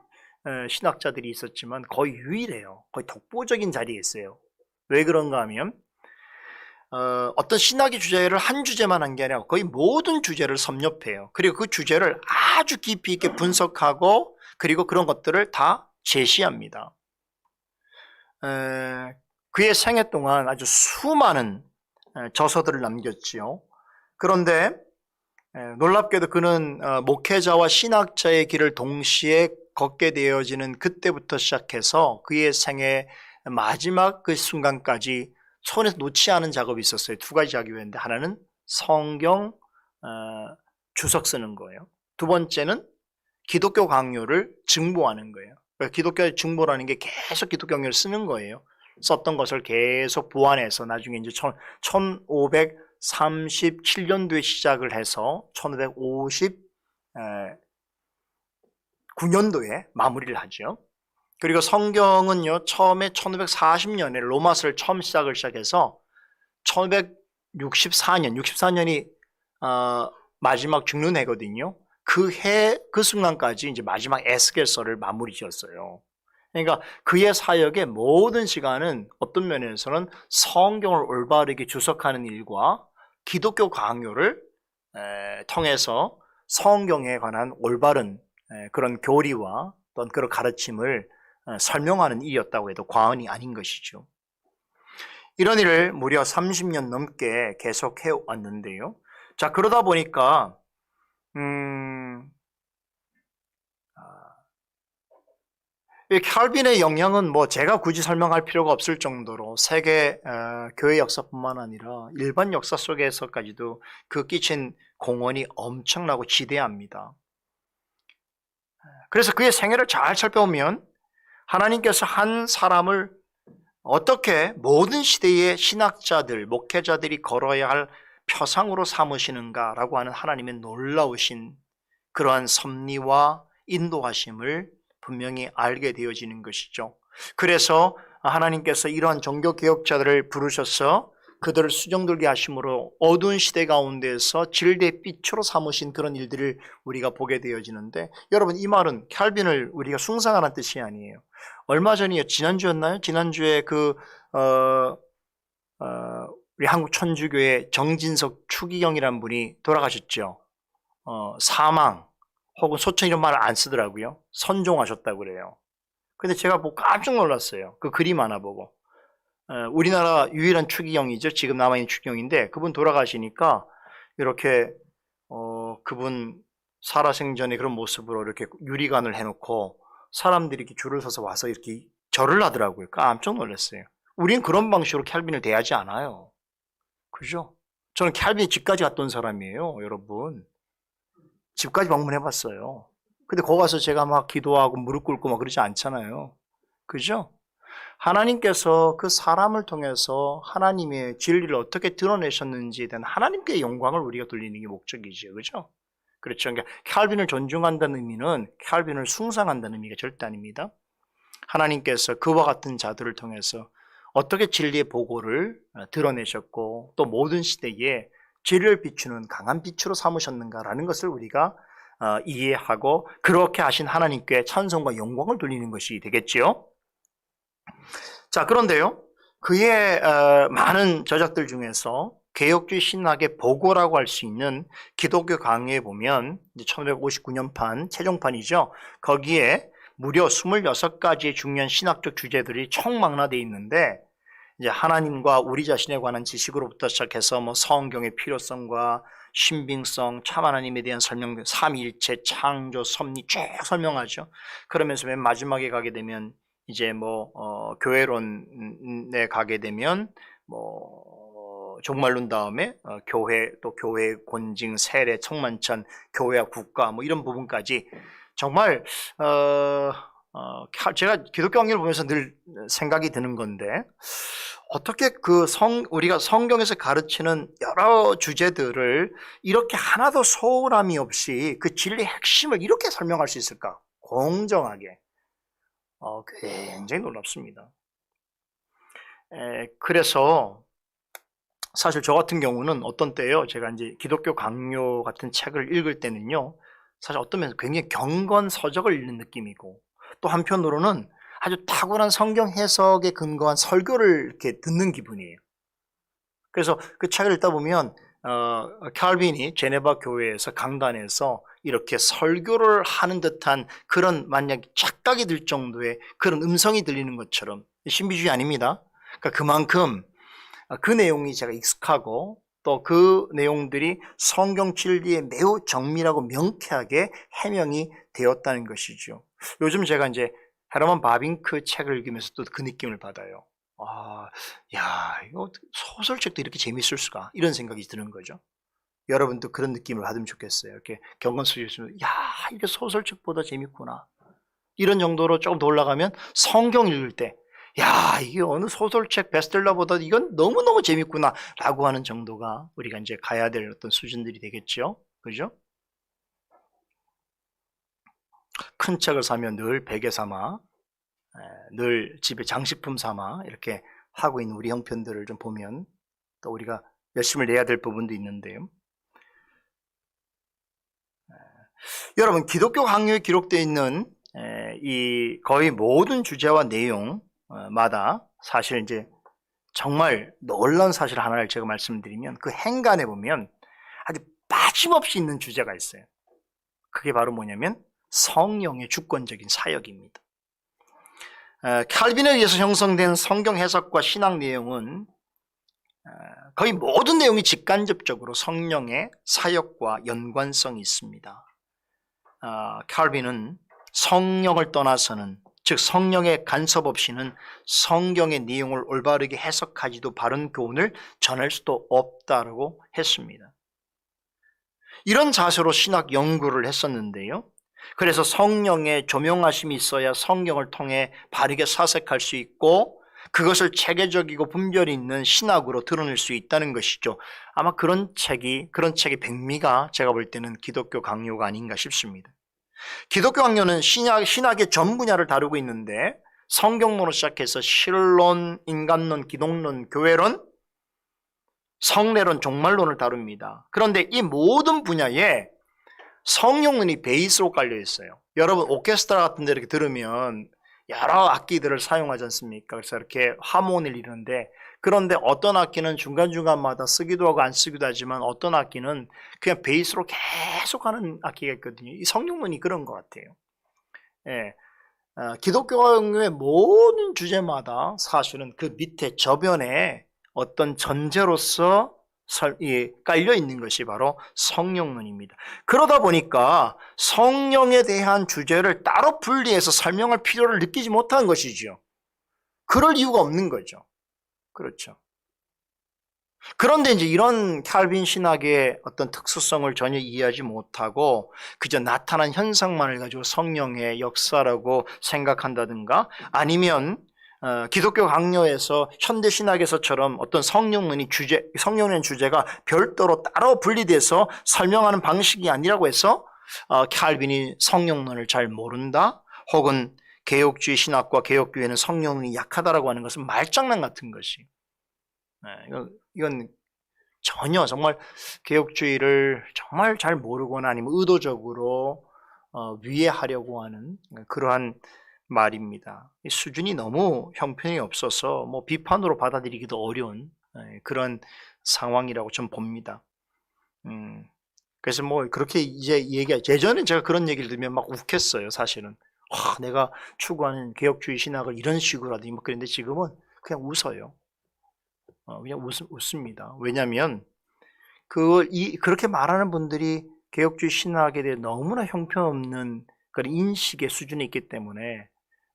신학자들이 있었지만 거의 유일해요. 거의 독보적인 자리에 있어요. 왜 그런가 하면 어떤 신학의 주제를 한 주제만 한 게 아니라 거의 모든 주제를 섭렵해요. 그리고 그 주제를 아주 깊이 있게 분석하고 그리고 그런 것들을 다 제시합니다. 그의 생애 동안 아주 수많은 저서들을 남겼지요. 그런데 놀랍게도 그는 목회자와 신학자의 길을 동시에 걷게 되어지는 그때부터 시작해서 그의 생애 마지막 그 순간까지 손에서 놓지 않은 작업이 있었어요. 두 가지 작업이었는데, 하나는 성경 주석 쓰는 거예요. 두 번째는 기독교 강요를 증보하는 거예요. 기독교 증보라는 게 계속 기독교 강요를 쓰는 거예요. 썼던 것을 계속 보완해서 나중에 이제 1537년도에 시작을 해서 1559년도에 마무리를 하죠. 그리고 성경은요, 처음에 1540년에 로마서를 처음 시작해서 1564년이 마지막 죽는 해거든요. 그 순간까지 이제 마지막 에스겔서를 마무리 지었어요. 그러니까 그의 사역의 모든 시간은 어떤 면에서는 성경을 올바르게 주석하는 일과 기독교 강요를 통해서 성경에 관한 올바른 그런 교리와 또는 그런 가르침을 설명하는 일이었다고 해도 과언이 아닌 것이죠. 이런 일을 무려 30년 넘게 계속해 왔는데요. 자, 그러다 보니까 칼빈의 영향은 제가 굳이 설명할 필요가 없을 정도로 세계 교회 역사뿐만 아니라 일반 역사 속에서까지도 그 끼친 공헌이 엄청나고 지대합니다. 그래서 그의 생애를 잘 살펴보면 하나님께서 한 사람을 어떻게 모든 시대의 신학자들, 목회자들이 걸어야 할 표상으로 삼으시는가라고 하는 하나님의 놀라우신 그러한 섭리와 인도하심을 분명히 알게 되어지는 것이죠. 그래서 하나님께서 이러한 종교개혁자들을 부르셔서 그들을 수정들게 하심으로 어두운 시대 가운데서 진리의 빛으로 삼으신 그런 일들을 우리가 보게 되어지는데, 여러분, 이 말은 칼빈을 우리가 숭상하는 뜻이 아니에요. 얼마 전이요, 지난주였나요? 지난주에 우리 한국 천주교의 정진석 추기경이라는 분이 돌아가셨죠. 사망 혹은 소천 이런 말을 안 쓰더라고요. 선종하셨다고 그래요. 근데 제가 보고 깜짝 놀랐어요. 그 그림 하나 보고. 우리나라 유일한 추기경이죠. 지금 남아있는 추기경인데, 그분 돌아가시니까 이렇게 그분 살아생전의 그런 모습으로 이렇게 유리관을 해놓고 사람들이 이렇게 줄을 서서 와서 이렇게 절을 하더라고요. 깜짝 놀랐어요. 우린 그런 방식으로 캘빈을 대하지 않아요. 그죠? 저는 캘빈이 집까지 갔던 사람이에요, 여러분. 집까지 방문해봤어요. 근데 거기 가서 제가 막 기도하고 무릎 꿇고 막 그러지 않잖아요. 그죠? 하나님께서 그 사람을 통해서 하나님의 진리를 어떻게 드러내셨는지에 대한 하나님께 영광을 우리가 돌리는 게 목적이죠. 그죠? 그렇죠. 그러니까 칼빈을 존중한다는 의미는 칼빈을 숭상한다는 의미가 절대 아닙니다. 하나님께서 그와 같은 자들을 통해서 어떻게 진리의 보고를 드러내셨고 또 모든 시대에 진리를 비추는 강한 빛으로 삼으셨는가라는 것을 우리가 이해하고 그렇게 하신 하나님께 찬송과 영광을 돌리는 것이 되겠지요. 자, 그런데요, 그의 많은 저작들 중에서 개혁주의 신학의 보고라고 할 수 있는 기독교 강해에 보면 1959년판 최종판이죠. 거기에 무려 26가지의 중요한 신학적 주제들이 총망라되어 있는데, 이제 하나님과 우리 자신에 관한 지식으로부터 시작해서 뭐 성경의 필요성과 신빙성, 참 하나님에 대한 설명, 삼위일체, 창조, 섭리 쭉 설명하죠. 그러면서 맨 마지막에 가게 되면 이제 교회론에 가게 되면 종말론 다음에 교회, 또 교회 권징, 세례, 청만찬, 교회와 국가 이런 부분까지 정말 제가 기독교 강의를 보면서 늘 생각이 드는 건데, 어떻게 우리가 성경에서 가르치는 여러 주제들을 이렇게 하나도 소홀함이 없이 그 진리의 핵심을 이렇게 설명할 수 있을까? 공정하게. 굉장히 놀랍습니다. 그래서 사실 저 같은 경우는 어떤 때요, 제가 이제 기독교 강요 같은 책을 읽을 때는요, 사실 어떤 면에서 굉장히 경건 서적을 읽는 느낌이고, 또 한편으로는 아주 탁월한 성경 해석에 근거한 설교를 이렇게 듣는 기분이에요. 그래서 그 책을 읽다 보면 칼빈이 제네바 교회에서 강단에서 이렇게 설교를 하는 듯한 그런 만약 착각이 들 정도의 그런 음성이 들리는 것처럼, 신비주의 아닙니다. 그러니까 그만큼 그 내용이 제가 익숙하고 또 그 내용들이 성경 진리에 매우 정밀하고 명쾌하게 해명이 되었다는 것이죠. 요즘 제가 이제 헤르만 바빙크 책을 읽으면서 또 그 느낌을 받아요. 이거 소설책도 이렇게 재밌을 수가, 이런 생각이 드는 거죠. 여러분도 그런 느낌을 받으면 좋겠어요. 이렇게 경건 속에 있으면, 이게 소설책보다 재밌구나, 이런 정도로 조금 더 올라가면 성경 읽을 때, 이게 어느 소설책 베스트셀러보다 이건 너무너무 재밌구나 라고 하는 정도가 우리가 이제 가야 될 어떤 수준들이 되겠죠. 그죠? 큰 책을 사면 늘 베개 삼아, 늘 집에 장식품 삼아 이렇게 하고 있는 우리 형편들을 좀 보면 또 우리가 열심을 내야 될 부분도 있는데요. 여러분, 기독교 강요에 기록되어 있는 이 거의 모든 주제와 내용마다 사실 이제 정말 놀라운 사실 하나를 제가 말씀드리면, 그 행간에 보면 아주 빠짐없이 있는 주제가 있어요. 그게 바로 뭐냐면 성령의 주권적인 사역입니다. 칼빈에 의해서 형성된 성경 해석과 신학 내용은 거의 모든 내용이 직간접적으로 성령의 사역과 연관성이 있습니다. 칼빈은 성령을 떠나서는, 즉 성령의 간섭 없이는 성경의 내용을 올바르게 해석하지도 바른 교훈을 전할 수도 없다고 했습니다. 이런 자세로 신학 연구를 했었는데요. 그래서 성령의 조명하심이 있어야 성경을 통해 바르게 사색할 수 있고 그것을 체계적이고 분별이 있는 신학으로 드러낼 수 있다는 것이죠. 아마 그런 책의 백미가 제가 볼 때는 기독교 강요가 아닌가 싶습니다. 기독교 학료는 신학의 전 분야를 다루고 있는데 성경론으로 시작해서 신론, 인간론, 기독론, 교회론, 성례론, 종말론을 다룹니다. 그런데 이 모든 분야에 성령론이 베이스로 깔려 있어요. 여러분 오케스트라 같은 데 이렇게 들으면 여러 악기들을 사용하지 않습니까? 그래서 이렇게 하모니를 이루는데, 그런데 어떤 악기는 중간중간마다 쓰기도 하고 안 쓰기도 하지만 어떤 악기는 그냥 베이스로 계속 하는 악기가 있거든요. 이 성령론이 그런 것 같아요. 예. 기독교의 모든 주제마다 사실은 그 밑에 저변에 어떤 전제로서 깔려 있는 것이 바로 성령론입니다. 그러다 보니까 성령에 대한 주제를 따로 분리해서 설명할 필요를 느끼지 못한 것이죠. 그럴 이유가 없는 거죠. 그렇죠. 그런데 이제 이런 칼빈 신학의 어떤 특수성을 전혀 이해하지 못하고 그저 나타난 현상만을 가지고 성령의 역사라고 생각한다든가, 아니면 기독교 강요에서 현대 신학에서처럼 어떤 성령론의 주제가 별도로 따로 분리돼서 설명하는 방식이 아니라고 해서 칼빈이 성령론을 잘 모른다, 혹은 개혁주의 신학과 개혁교회는 성령론이 약하다라고 하는 것은 말장난 같은 것이. 이건 전혀 정말 개혁주의를 정말 잘 모르거나 아니면 의도적으로 위해하려고 하는 그러한 말입니다. 수준이 너무 형편이 없어서 뭐 비판으로 받아들이기도 어려운 그런 상황이라고 좀 봅니다. 그래서 뭐 그렇게 이제 예전에 제가 그런 얘기를 들으면 막 욱했어요. 사실은 내가 추구하는 개혁주의 신학을 이런 식으로 하더니 뭐 그런데 지금은 그냥 웃어요. 그냥 웃습니다. 왜냐하면 그렇게 말하는 분들이 개혁주의 신학에 대해 너무나 형편없는 그런 인식의 수준에 있기 때문에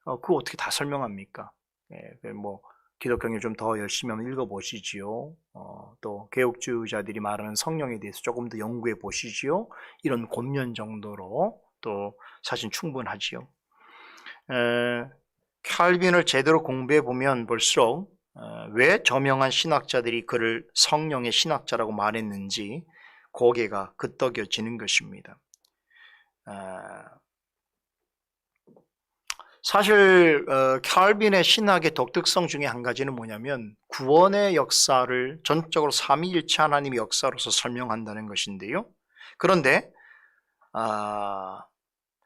그거 어떻게 다 설명합니까? 뭐 기독교를 좀 더 열심히 한번 읽어보시지요. 또 개혁주의자들이 말하는 성령에 대해서 조금 더 연구해 보시지요. 이런 권면 정도로 또 사실 충분하지요. 칼빈을 제대로 공부해 보면 볼수록 왜 저명한 신학자들이 그를 성령의 신학자라고 말했는지 고개가 끄덕여지는 것입니다. 사실 칼빈의 신학의 독특성 중에 한 가지는 뭐냐면 구원의 역사를 전적으로 삼위일체 하나님의 역사로서 설명한다는 것인데요. 그런데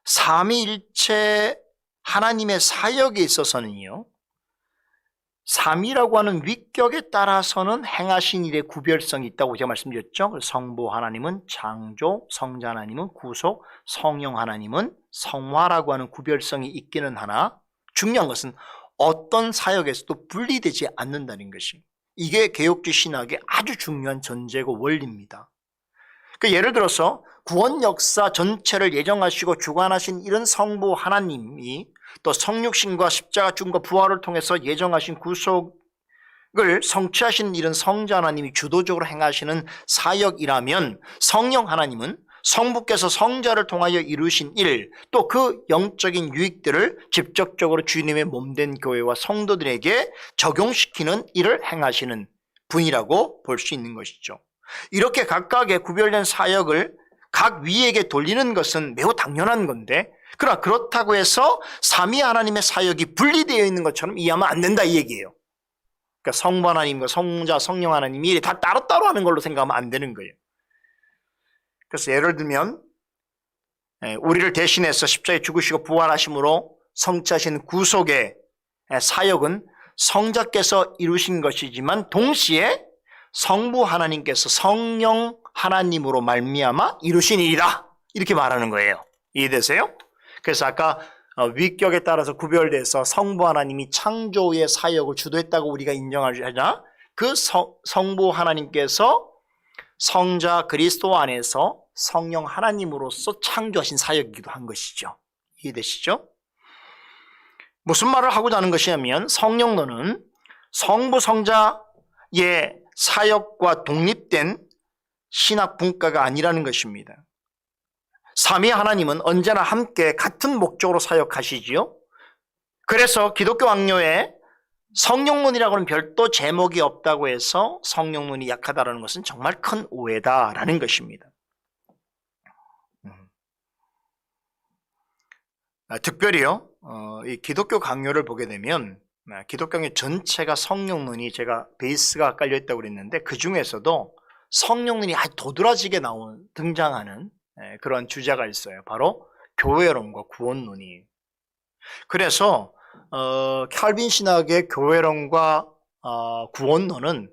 삼위일체 하나님의 사역에 있어서는요, 삼위라고 하는 위격에 따라서는 행하신 일의 구별성이 있다고 제가 말씀드렸죠. 성부 하나님은 창조, 성자 하나님은 구속, 성령 하나님은 성화라고 하는 구별성이 있기는 하나 중요한 것은 어떤 사역에서도 분리되지 않는다는 것이, 이게 개혁주의 신학의 아주 중요한 전제고 원리입니다. 예를 들어서 구원 역사 전체를 예정하시고 주관하신 이런 성부 하나님이 또 성육신과 십자가 죽음과 부활을 통해서 예정하신 구속을 성취하시는 이런 성자 하나님이 주도적으로 행하시는 사역이라면, 성령 하나님은 성부께서 성자를 통하여 이루신 일, 또 그 영적인 유익들을 직접적으로 주님의 몸된 교회와 성도들에게 적용시키는 일을 행하시는 분이라고 볼 수 있는 것이죠. 이렇게 각각의 구별된 사역을 각 위에게 돌리는 것은 매우 당연한 건데, 그러나 그렇다고 해서 삼위 하나님의 사역이 분리되어 있는 것처럼 이해하면 안 된다 이 얘기예요. 그러니까 성부 하나님과 성자, 성령 하나님이 다 따로따로 하는 걸로 생각하면 안 되는 거예요. 그래서 예를 들면 우리를 대신해서 십자가에 죽으시고 부활하심으로 성취하신 구속의 사역은 성자께서 이루신 것이지만 동시에 성부 하나님께서 성령 하나님으로 말미암아 이루신 일이다, 이렇게 말하는 거예요. 이해되세요? 그래서 아까 위격에 따라서 구별돼서 성부 하나님이 창조의 사역을 주도했다고 우리가 인정하자, 그 성부 하나님께서 성자 그리스도 안에서 성령 하나님으로서 창조하신 사역이기도 한 것이죠. 이해되시죠? 무슨 말을 하고자 하는 것이냐면, 성령론은 성부 성자의 사역과 독립된 신학 분과가 아니라는 것입니다. 삼위 하나님은 언제나 함께 같은 목적으로 사역하시지요. 그래서 기독교 악료에 성령론이라고 하는 별도 제목이 없다고 해서 성령론이 약하다는 것은 정말 큰 오해다라는 것입니다. 특별히요, 이 기독교 강요를 보게 되면 기독교 강요 전체가 성령론이 제가 베이스가 깔려있다고 그랬는데 그 중에서도 성령론이 아주 도드라지게 등장하는 그런 주제가 있어요. 바로 교회론과 구원론이. 그래서 칼빈 신학의 교회론과 구원론은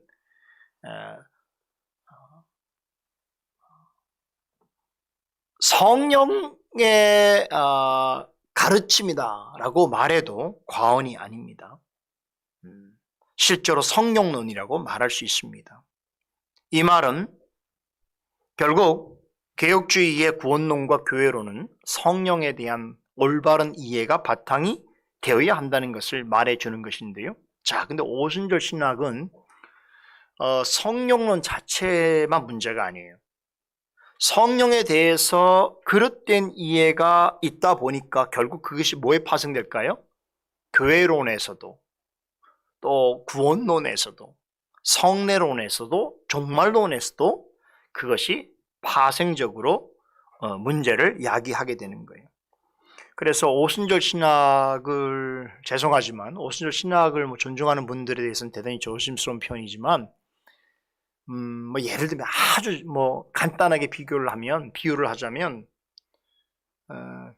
성령의 가르침이다라고 말해도 과언이 아닙니다. 실제로 성령론이라고 말할 수 있습니다. 이 말은 결국 개혁주의의 구원론과 교회론은 성령에 대한 올바른 이해가 바탕이 되어야 한다는 것을 말해주는 것인데요. 자, 근데 오순절 신학은 성령론 자체만 문제가 아니에요. 성령에 대해서 그릇된 이해가 있다 보니까 결국 그것이 뭐에 파생될까요? 교회론에서도 또 구원론에서도 성례론에서도 종말론에서도 그것이 파생적으로 문제를 야기하게 되는 거예요. 그래서 오순절 신학을 죄송하지만 오순절 신학을 존중하는 분들에 대해서는 대단히 조심스러운 편이지만 예를 들면 아주 간단하게 비유를 하자면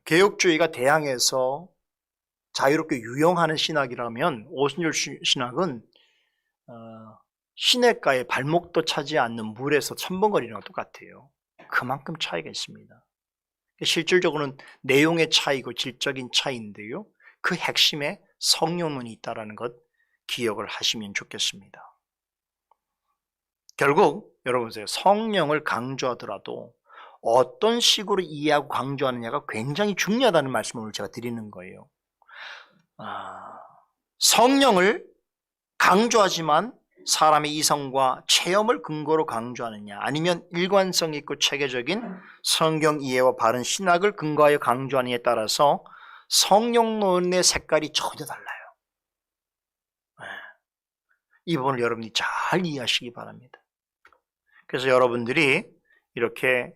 개혁주의가 대항해서 자유롭게 유영하는 신학이라면 오순절 신학은 시냇가에 발목도 차지 않는 물에서 첨벙거리는 것 똑같아요. 그만큼 차이가 있습니다. 실질적으로는 내용의 차이고 질적인 차이인데요. 그 핵심에 성령론이 있다는 것 기억을 하시면 좋겠습니다. 결국 여러분 보세요. 성령을 강조하더라도 어떤 식으로 이해하고 강조하느냐가 굉장히 중요하다는 말씀을 오늘 제가 드리는 거예요. 성령을 강조하지만 사람의 이성과 체험을 근거로 강조하느냐 아니면 일관성 있고 체계적인 성경 이해와 바른 신학을 근거하여 강조하느냐에 따라서 성령론의 색깔이 전혀 달라요. 이 부분을 여러분이 잘 이해하시기 바랍니다. 그래서 여러분들이 이렇게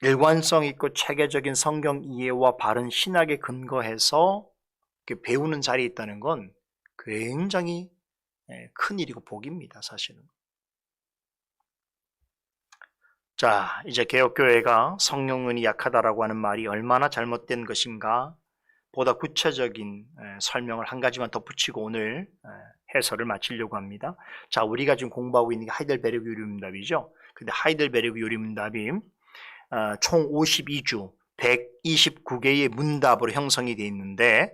일관성 있고 체계적인 성경 이해와 바른 신학에 근거해서 배우는 자리에 있다는 건 굉장히 큰 일이고 복입니다, 사실은. 자, 이제 개혁교회가 성령론이 약하다라고 하는 말이 얼마나 잘못된 것인가 보다 구체적인 설명을 한 가지만 덧붙이고 오늘 해설을 마치려고 합니다. 자, 우리가 지금 공부하고 있는 게 하이델베르그 요리문답이죠. 근데 하이델베르그 요리문답이 총 52주 129개의 문답으로 형성이 되어 있는데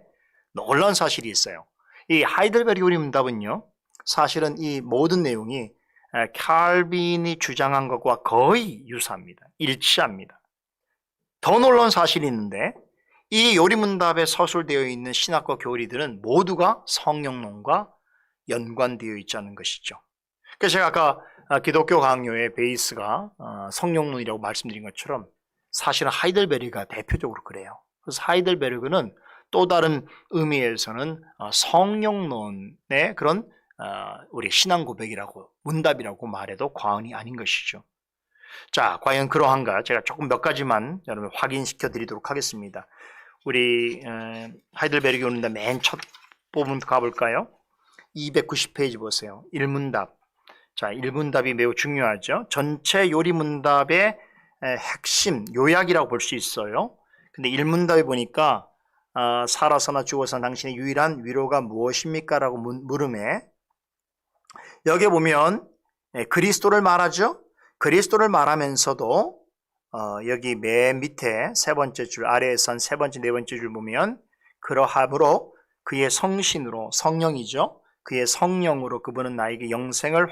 놀라운 사실이 있어요. 이 하이델베르그 요리문답은요, 사실은 이 모든 내용이 칼빈이 주장한 것과 거의 유사합니다. 일치합니다. 더 놀라운 사실이 있는데 이 요리문답에 서술되어 있는 신학과 교리들은 모두가 성령론과 연관되어 있자는 것이죠. 그래서 제가 아까 기독교 강요의 베이스가 성령론이라고 말씀드린 것처럼 사실은 하이델베르그가 대표적으로 그래요. 그래서 하이델베르그는 또 다른 의미에서는 성령론의 그런 우리 신앙 고백이라고 문답이라고 말해도 과언이 아닌 것이죠. 자, 과연 그러한가? 제가 조금 몇 가지만 여러분 확인시켜 드리도록 하겠습니다. 우리 하이델베르그 요리문답 맨 첫 부분 가볼까요? 290페이지 보세요. 1문답. 자, 1문답이 매우 중요하죠. 전체 요리문답의 핵심, 요약이라고 볼 수 있어요. 근데 1문답에 보니까 살아서나 죽어서나 당신의 유일한 위로가 무엇입니까? 라고 물음에 여기에 보면 그리스도를 말하죠. 그리스도를 말하면서도 여기 맨 밑에 세 번째 줄 아래에선 세 번째, 네 번째 줄 보면 그러함으로 그의 성신으로 성령이죠. 그의 성령으로 그분은 나에게 영생을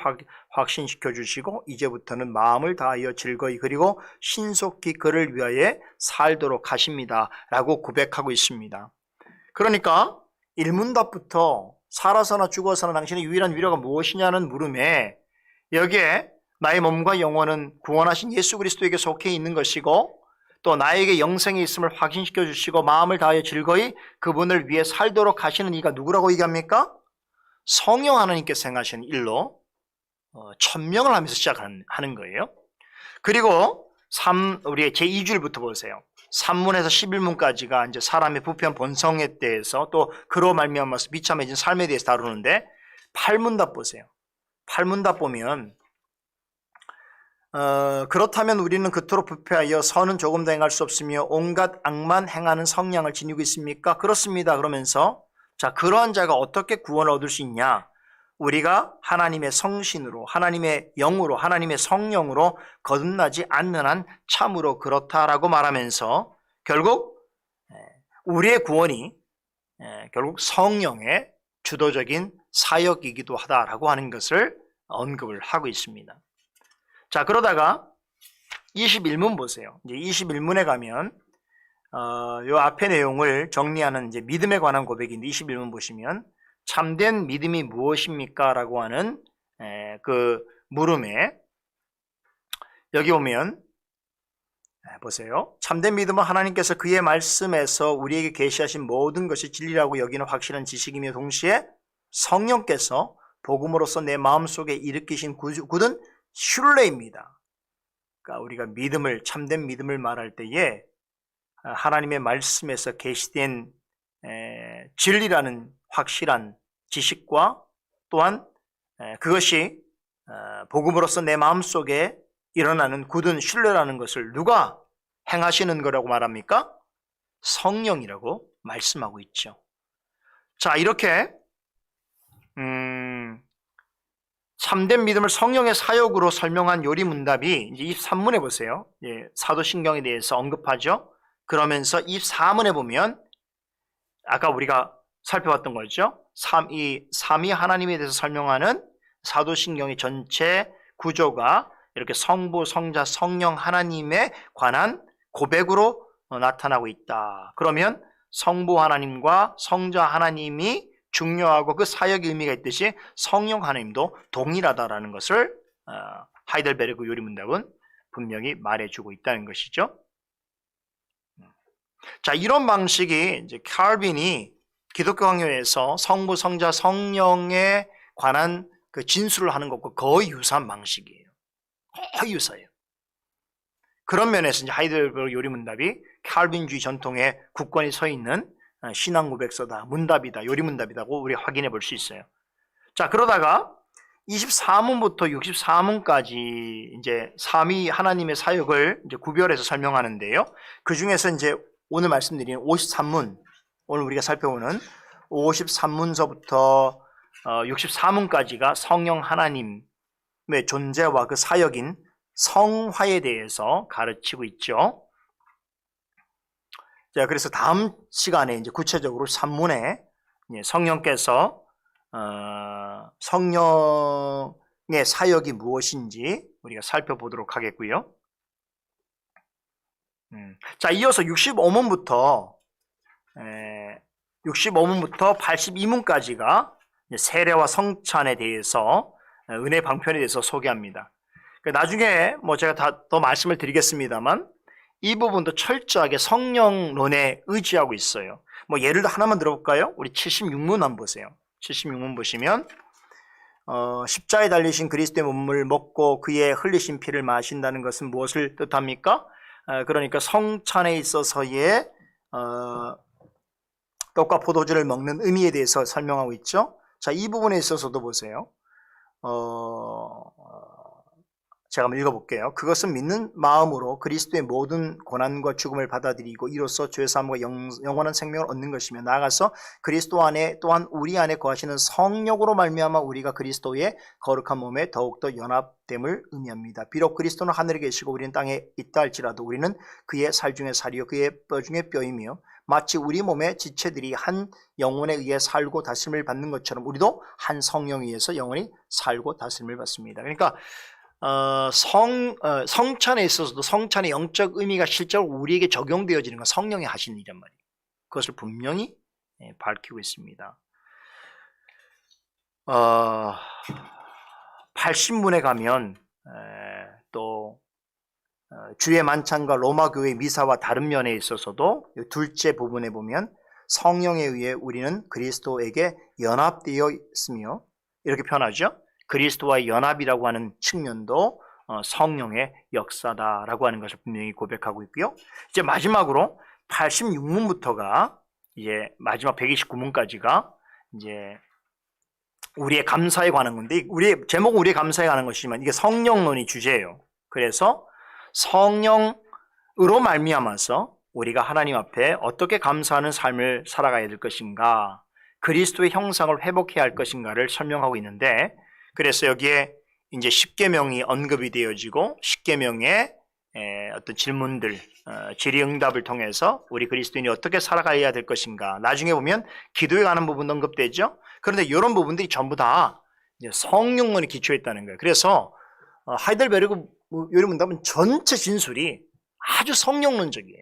확신시켜 주시고 이제부터는 마음을 다하여 즐거이 그리고 신속히 그를 위하여 살도록 하십니다. 라고 고백하고 있습니다. 그러니까 1문답부터 살아서나 죽어서나 당신의 유일한 위로가 무엇이냐는 물음에 여기에 나의 몸과 영혼은 구원하신 예수 그리스도에게 속해 있는 것이고 또 나에게 영생이 있음을 확신시켜 주시고 마음을 다하여 즐거이 그분을 위해 살도록 하시는 이가 누구라고 얘기합니까? 성령 하나님께서 행하시는 일로 천명을 하면서 시작하는 거예요. 그리고 우리의 제2줄부터 보세요. 3문에서 11문까지가 이제 사람의 부패한 본성에 대해서 또 그로 말미암아서 비참해진 삶에 대해서 다루는데 8문답 보세요. 8문답 보면 그렇다면 우리는 그토록 부패하여 선은 조금도 행할 수 없으며 온갖 악만 행하는 성량을 지니고 있습니까? 그렇습니다. 그러면서 자, 그러한 자가 어떻게 구원을 얻을 수 있냐? 우리가 하나님의 성신으로, 하나님의 영으로, 하나님의 성령으로 거듭나지 않는 한 참으로 그렇다라고 말하면서 결국 우리의 구원이 결국 성령의 주도적인 사역이기도 하다라고 하는 것을 언급을 하고 있습니다. 자, 그러다가 21문 보세요. 이제 21문에 가면 요 앞의 내용을 정리하는 이제 믿음에 관한 고백인데 21문 보시면 참된 믿음이 무엇입니까? 라고 하는 그 물음에 여기 보면 보세요. 참된 믿음은 하나님께서 그의 말씀에서 우리에게 계시하신 모든 것이 진리라고 여기는 확실한 지식이며 동시에 성령께서 복음으로서 내 마음속에 일으키신 굳은 슐레입니다. 그러니까 우리가 믿음을, 참된 믿음을 말할 때에 하나님의 말씀에서 계시된 진리라는 확실한 지식과 또한 그것이 복음으로서 내 마음속에 일어나는 굳은 신뢰라는 것을 누가 행하시는 거라고 말합니까? 성령이라고 말씀하고 있죠. 자, 이렇게 참된 믿음을 성령의 사역으로 설명한 요리문답이 이제 23문에 보세요. 예, 사도신경에 대해서 언급하죠. 그러면서 24문에 보면 아까 우리가 살펴봤던 거죠. 삼위 하나님에 대해서 설명하는 사도신경의 전체 구조가 이렇게 성부, 성자, 성령 하나님에 관한 고백으로 나타나고 있다. 그러면 성부 하나님과 성자 하나님이 중요하고 그 사역의 의미가 있듯이 성령 하나님도 동일하다라는 것을 하이델베르그 요리문답은 분명히 말해주고 있다는 것이죠. 자, 이런 방식이 이제 칼빈이 기독교 강요에서 성부, 성자, 성령에 관한 그 진술을 하는 것과 거의 유사한 방식이에요. 거의 유사해요. 그런 면에서 이제 하이델베르그 요리문답이 칼빈주의 전통의 굳건히 서 있는 신앙 고백서다, 문답이다, 요리문답이다고 우리 확인해 볼 수 있어요. 자, 그러다가 24문부터 64문까지 이제 삼위 하나님의 사역을 이제 구별해서 설명하는데요. 그 중에서 이제 오늘 말씀드린 53문, 오늘 우리가 살펴보는 53문서부터 64문까지가 성령 하나님의 존재와 그 사역인 성화에 대해서 가르치고 있죠. 자, 그래서 다음 시간에 이제 구체적으로 3문에 성령께서 성령의 사역이 무엇인지 우리가 살펴보도록 하겠고요. 자, 이어서 65문부터 82문까지가 세례와 성찬에 대해서 은혜 방편에 대해서 소개합니다. 나중에 뭐 제가 더 말씀을 드리겠습니다만 이 부분도 철저하게 성령론에 의지하고 있어요. 뭐 예를 들어 하나만 들어볼까요? 우리 76문 한번 보세요. 76문 보시면 십자가에 달리신 그리스도의 몸을 먹고 그의 흘리신 피를 마신다는 것은 무엇을 뜻합니까? 그러니까 성찬에 있어서의 떡과 포도주를 먹는 의미에 대해서 설명하고 있죠. 자, 이 부분에 있어서도 보세요. 제가 한번 읽어볼게요. 그것은 믿는 마음으로 그리스도의 모든 고난과 죽음을 받아들이고 이로써 죄사함과 영원한 생명을 얻는 것이며 나아가서 그리스도 안에 또한 우리 안에 거하시는 성령으로 말미암아 우리가 그리스도의 거룩한 몸에 더욱더 연합됨을 의미합니다. 비록 그리스도는 하늘에 계시고 우리는 땅에 있다 할지라도 우리는 그의 살 중에 살이요 그의 뼈 중에 뼈이며 마치 우리 몸의 지체들이 한 영혼에 의해 살고 다스림을 받는 것처럼 우리도 한 성령에 의해서 영원히 살고 다스림을 받습니다. 그러니까 성찬에 있어서도 성찬의 영적 의미가 실제로 우리에게 적용되어지는 건 성령이 하시는 일이란 말이에요. 그것을 분명히 밝히고 있습니다. 80문에 가면 또 주의 만찬과 로마 교회 미사와 다른 면에 있어서도 둘째 부분에 보면 성령에 의해 우리는 그리스도에게 연합되어 있으며 이렇게 표현하죠. 그리스도와의 연합이라고 하는 측면도 성령의 역사다라고 하는 것을 분명히 고백하고 있고요. 이제 마지막으로 86문부터가 이제 마지막 129문까지가 이제 우리의 감사에 관한 건데, 우리의 제목은 우리의 감사에 관한 것이지만 이게 성령론이 주제예요. 그래서 성령으로 말미암아서 우리가 하나님 앞에 어떻게 감사하는 삶을 살아가야 될 것인가, 그리스도의 형상을 회복해야 할 것인가를 설명하고 있는데, 그래서 여기에 이제 10계명이 언급이 되어지고 10계명의 어떤 질문들, 질의응답을 통해서 우리 그리스도인이 어떻게 살아가야 될 것인가, 나중에 보면 기도에 관한 부분도 언급되죠. 그런데 이런 부분들이 전부 다 성령론에 기초해 있다는 거예요. 그래서 하이델베르그 요리문답은 전체 진술이 아주 성령론적이에요.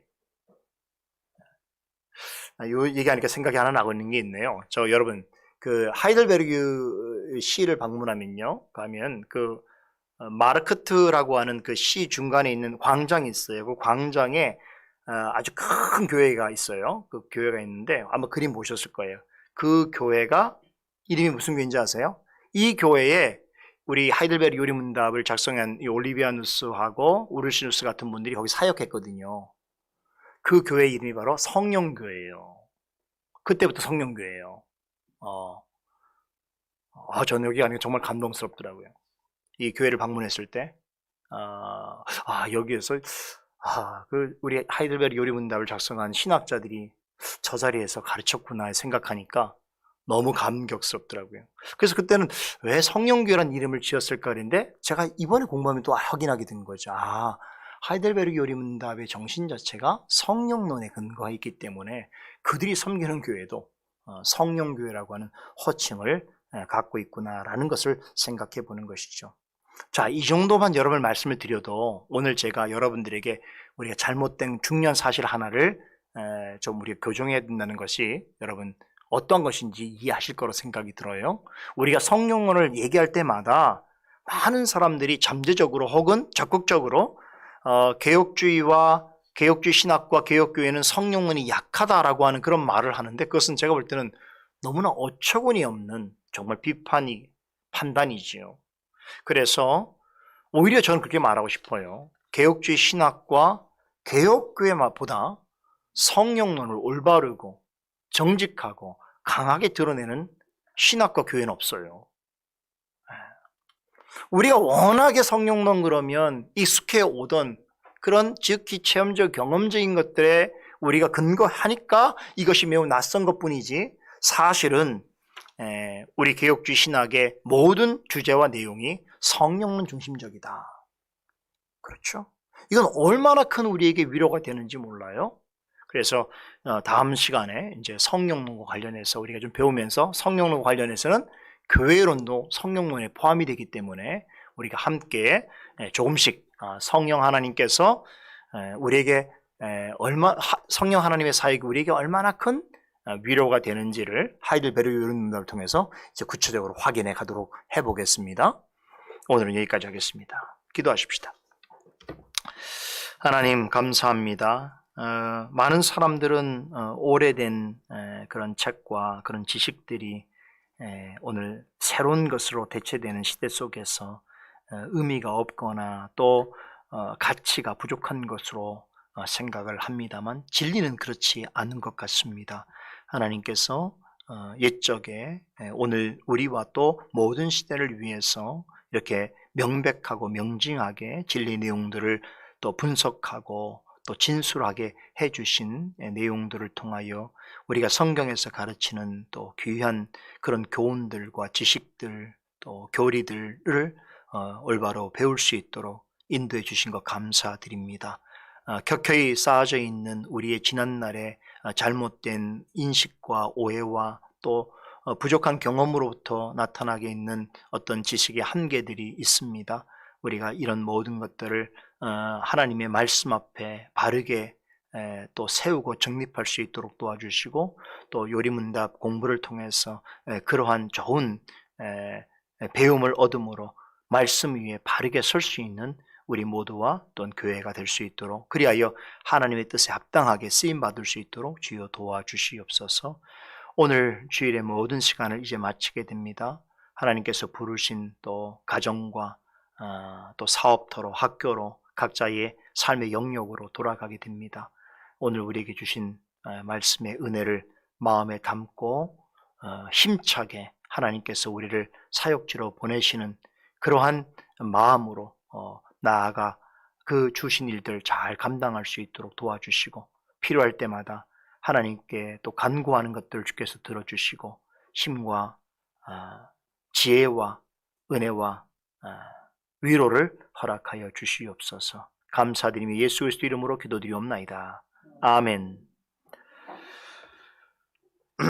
요 얘기하니까 생각이 하나 나고 있는 게 있네요. 여러분 그 하이델베르그 시를 방문하면요, 가면 그 마르크트라고 하는 그 시 중간에 있는 광장이 있어요. 그 광장에 아주 큰 교회가 있어요. 그 교회가 있는데 아마 그림 보셨을 거예요. 그 교회가 이름이 무슨 교회인지 아세요? 이 교회에 우리 하이델베르그 요리문답을 작성한 이 올리비아누스하고 우르시누스 같은 분들이 거기 사역했거든요. 그 교회 이름이 바로 성령교회예요. 그때부터 성령교회예요. 저는 여기 가는 게 정말 감동스럽더라고요. 이 교회를 방문했을 때, 여기에서, 그 우리 하이델베르그 요리문답을 작성한 신학자들이 저 자리에서 가르쳤구나 생각하니까 너무 감격스럽더라고요. 그래서 그때는 왜 성령교회라는 이름을 지었을까 그랬는데, 제가 이번에 공부하면 또 확인하게 된 거죠. 하이델베르그 요리문답의 정신 자체가 성령론에 근거해 있기 때문에 그들이 섬기는 교회도 성령교회라고 하는 호칭을 갖고 있구나라는 것을 생각해 보는 것이죠. 자, 이 정도만 여러분 말씀을 드려도 오늘 제가 여러분들에게 우리가 잘못된 중요한 사실 하나를 좀 우리가 교정해야 된다는 것이 여러분 어떤 것인지 이해하실 거로 생각이 들어요. 우리가 성령론을 얘기할 때마다 많은 사람들이 잠재적으로 혹은 적극적으로 개혁주의와 개혁주의 신학과 개혁교회는 성령론이 약하다라고 하는 그런 말을 하는데, 그것은 제가 볼 때는 너무나 어처구니 없는 정말 판단이지요. 그래서 오히려 저는 그렇게 말하고 싶어요. 개혁주의 신학과 개혁교회보다 성령론을 올바르고 정직하고 강하게 드러내는 신학과 교회는 없어요. 우리가 워낙에 성령론 그러면 익숙해 오던 그런 지극히 체험적 경험적인 것들에 우리가 근거하니까 이것이 매우 낯선 것뿐이지, 사실은 우리 개혁주의 신학의 모든 주제와 내용이 성령론 중심적이다. 그렇죠? 이건 얼마나 큰 우리에게 위로가 되는지 몰라요. 그래서 다음 시간에 이제 성령론과 관련해서 우리가 좀 배우면서, 성령론과 관련해서는 교회론도 성령론에 포함이 되기 때문에 우리가 함께 조금씩 성령 하나님께서 우리에게 성령 하나님의 사역이 우리에게 얼마나 큰 위로가 되는지를 하이델베르그 요리문답을 통해서 이제 구체적으로 확인해 가도록 해보겠습니다. 오늘은 여기까지 하겠습니다. 기도하십시다. 하나님 감사합니다. 많은 사람들은 오래된 그런 책과 그런 지식들이 오늘 새로운 것으로 대체되는 시대 속에서 의미가 없거나 또 가치가 부족한 것으로 생각을 합니다만, 진리는 그렇지 않은 것 같습니다. 하나님께서 옛적에 오늘 우리와 또 모든 시대를 위해서 이렇게 명백하고 명징하게 진리 내용들을 또 분석하고 또 진술하게 해주신 내용들을 통하여 우리가 성경에서 가르치는 또 귀한 그런 교훈들과 지식들 또 교리들을 올바로 배울 수 있도록 인도해 주신 것 감사드립니다. 격혀이 쌓아져 있는 우리의 지난날의 잘못된 인식과 오해와 또 부족한 경험으로부터 나타나게 있는 어떤 지식의 한계들이 있습니다. 우리가 이런 모든 것들을 하나님의 말씀 앞에 바르게 또 세우고 정립할 수 있도록 도와주시고, 또 요리문답 공부를 통해서 그러한 좋은 배움을 얻음으로 말씀 위에 바르게 설 수 있는 우리 모두와 또한 교회가 될 수 있도록, 그리하여 하나님의 뜻에 합당하게 쓰임받을 수 있도록 주여 도와주시옵소서. 오늘 주일의 모든 시간을 이제 마치게 됩니다. 하나님께서 부르신 또 가정과 또 사업터로, 학교로, 각자의 삶의 영역으로 돌아가게 됩니다. 오늘 우리에게 주신 말씀의 은혜를 마음에 담고 힘차게 하나님께서 우리를 사역지로 보내시는 그러한 마음으로 나아가 그 주신 일들 잘 감당할 수 있도록 도와주시고, 필요할 때마다 하나님께 또 간구하는 것들 주께서 들어주시고 힘과 지혜와 은혜와 위로를 허락하여 주시옵소서. 감사드리며 예수 그리스도 이름으로 기도드리옵나이다. 아멘.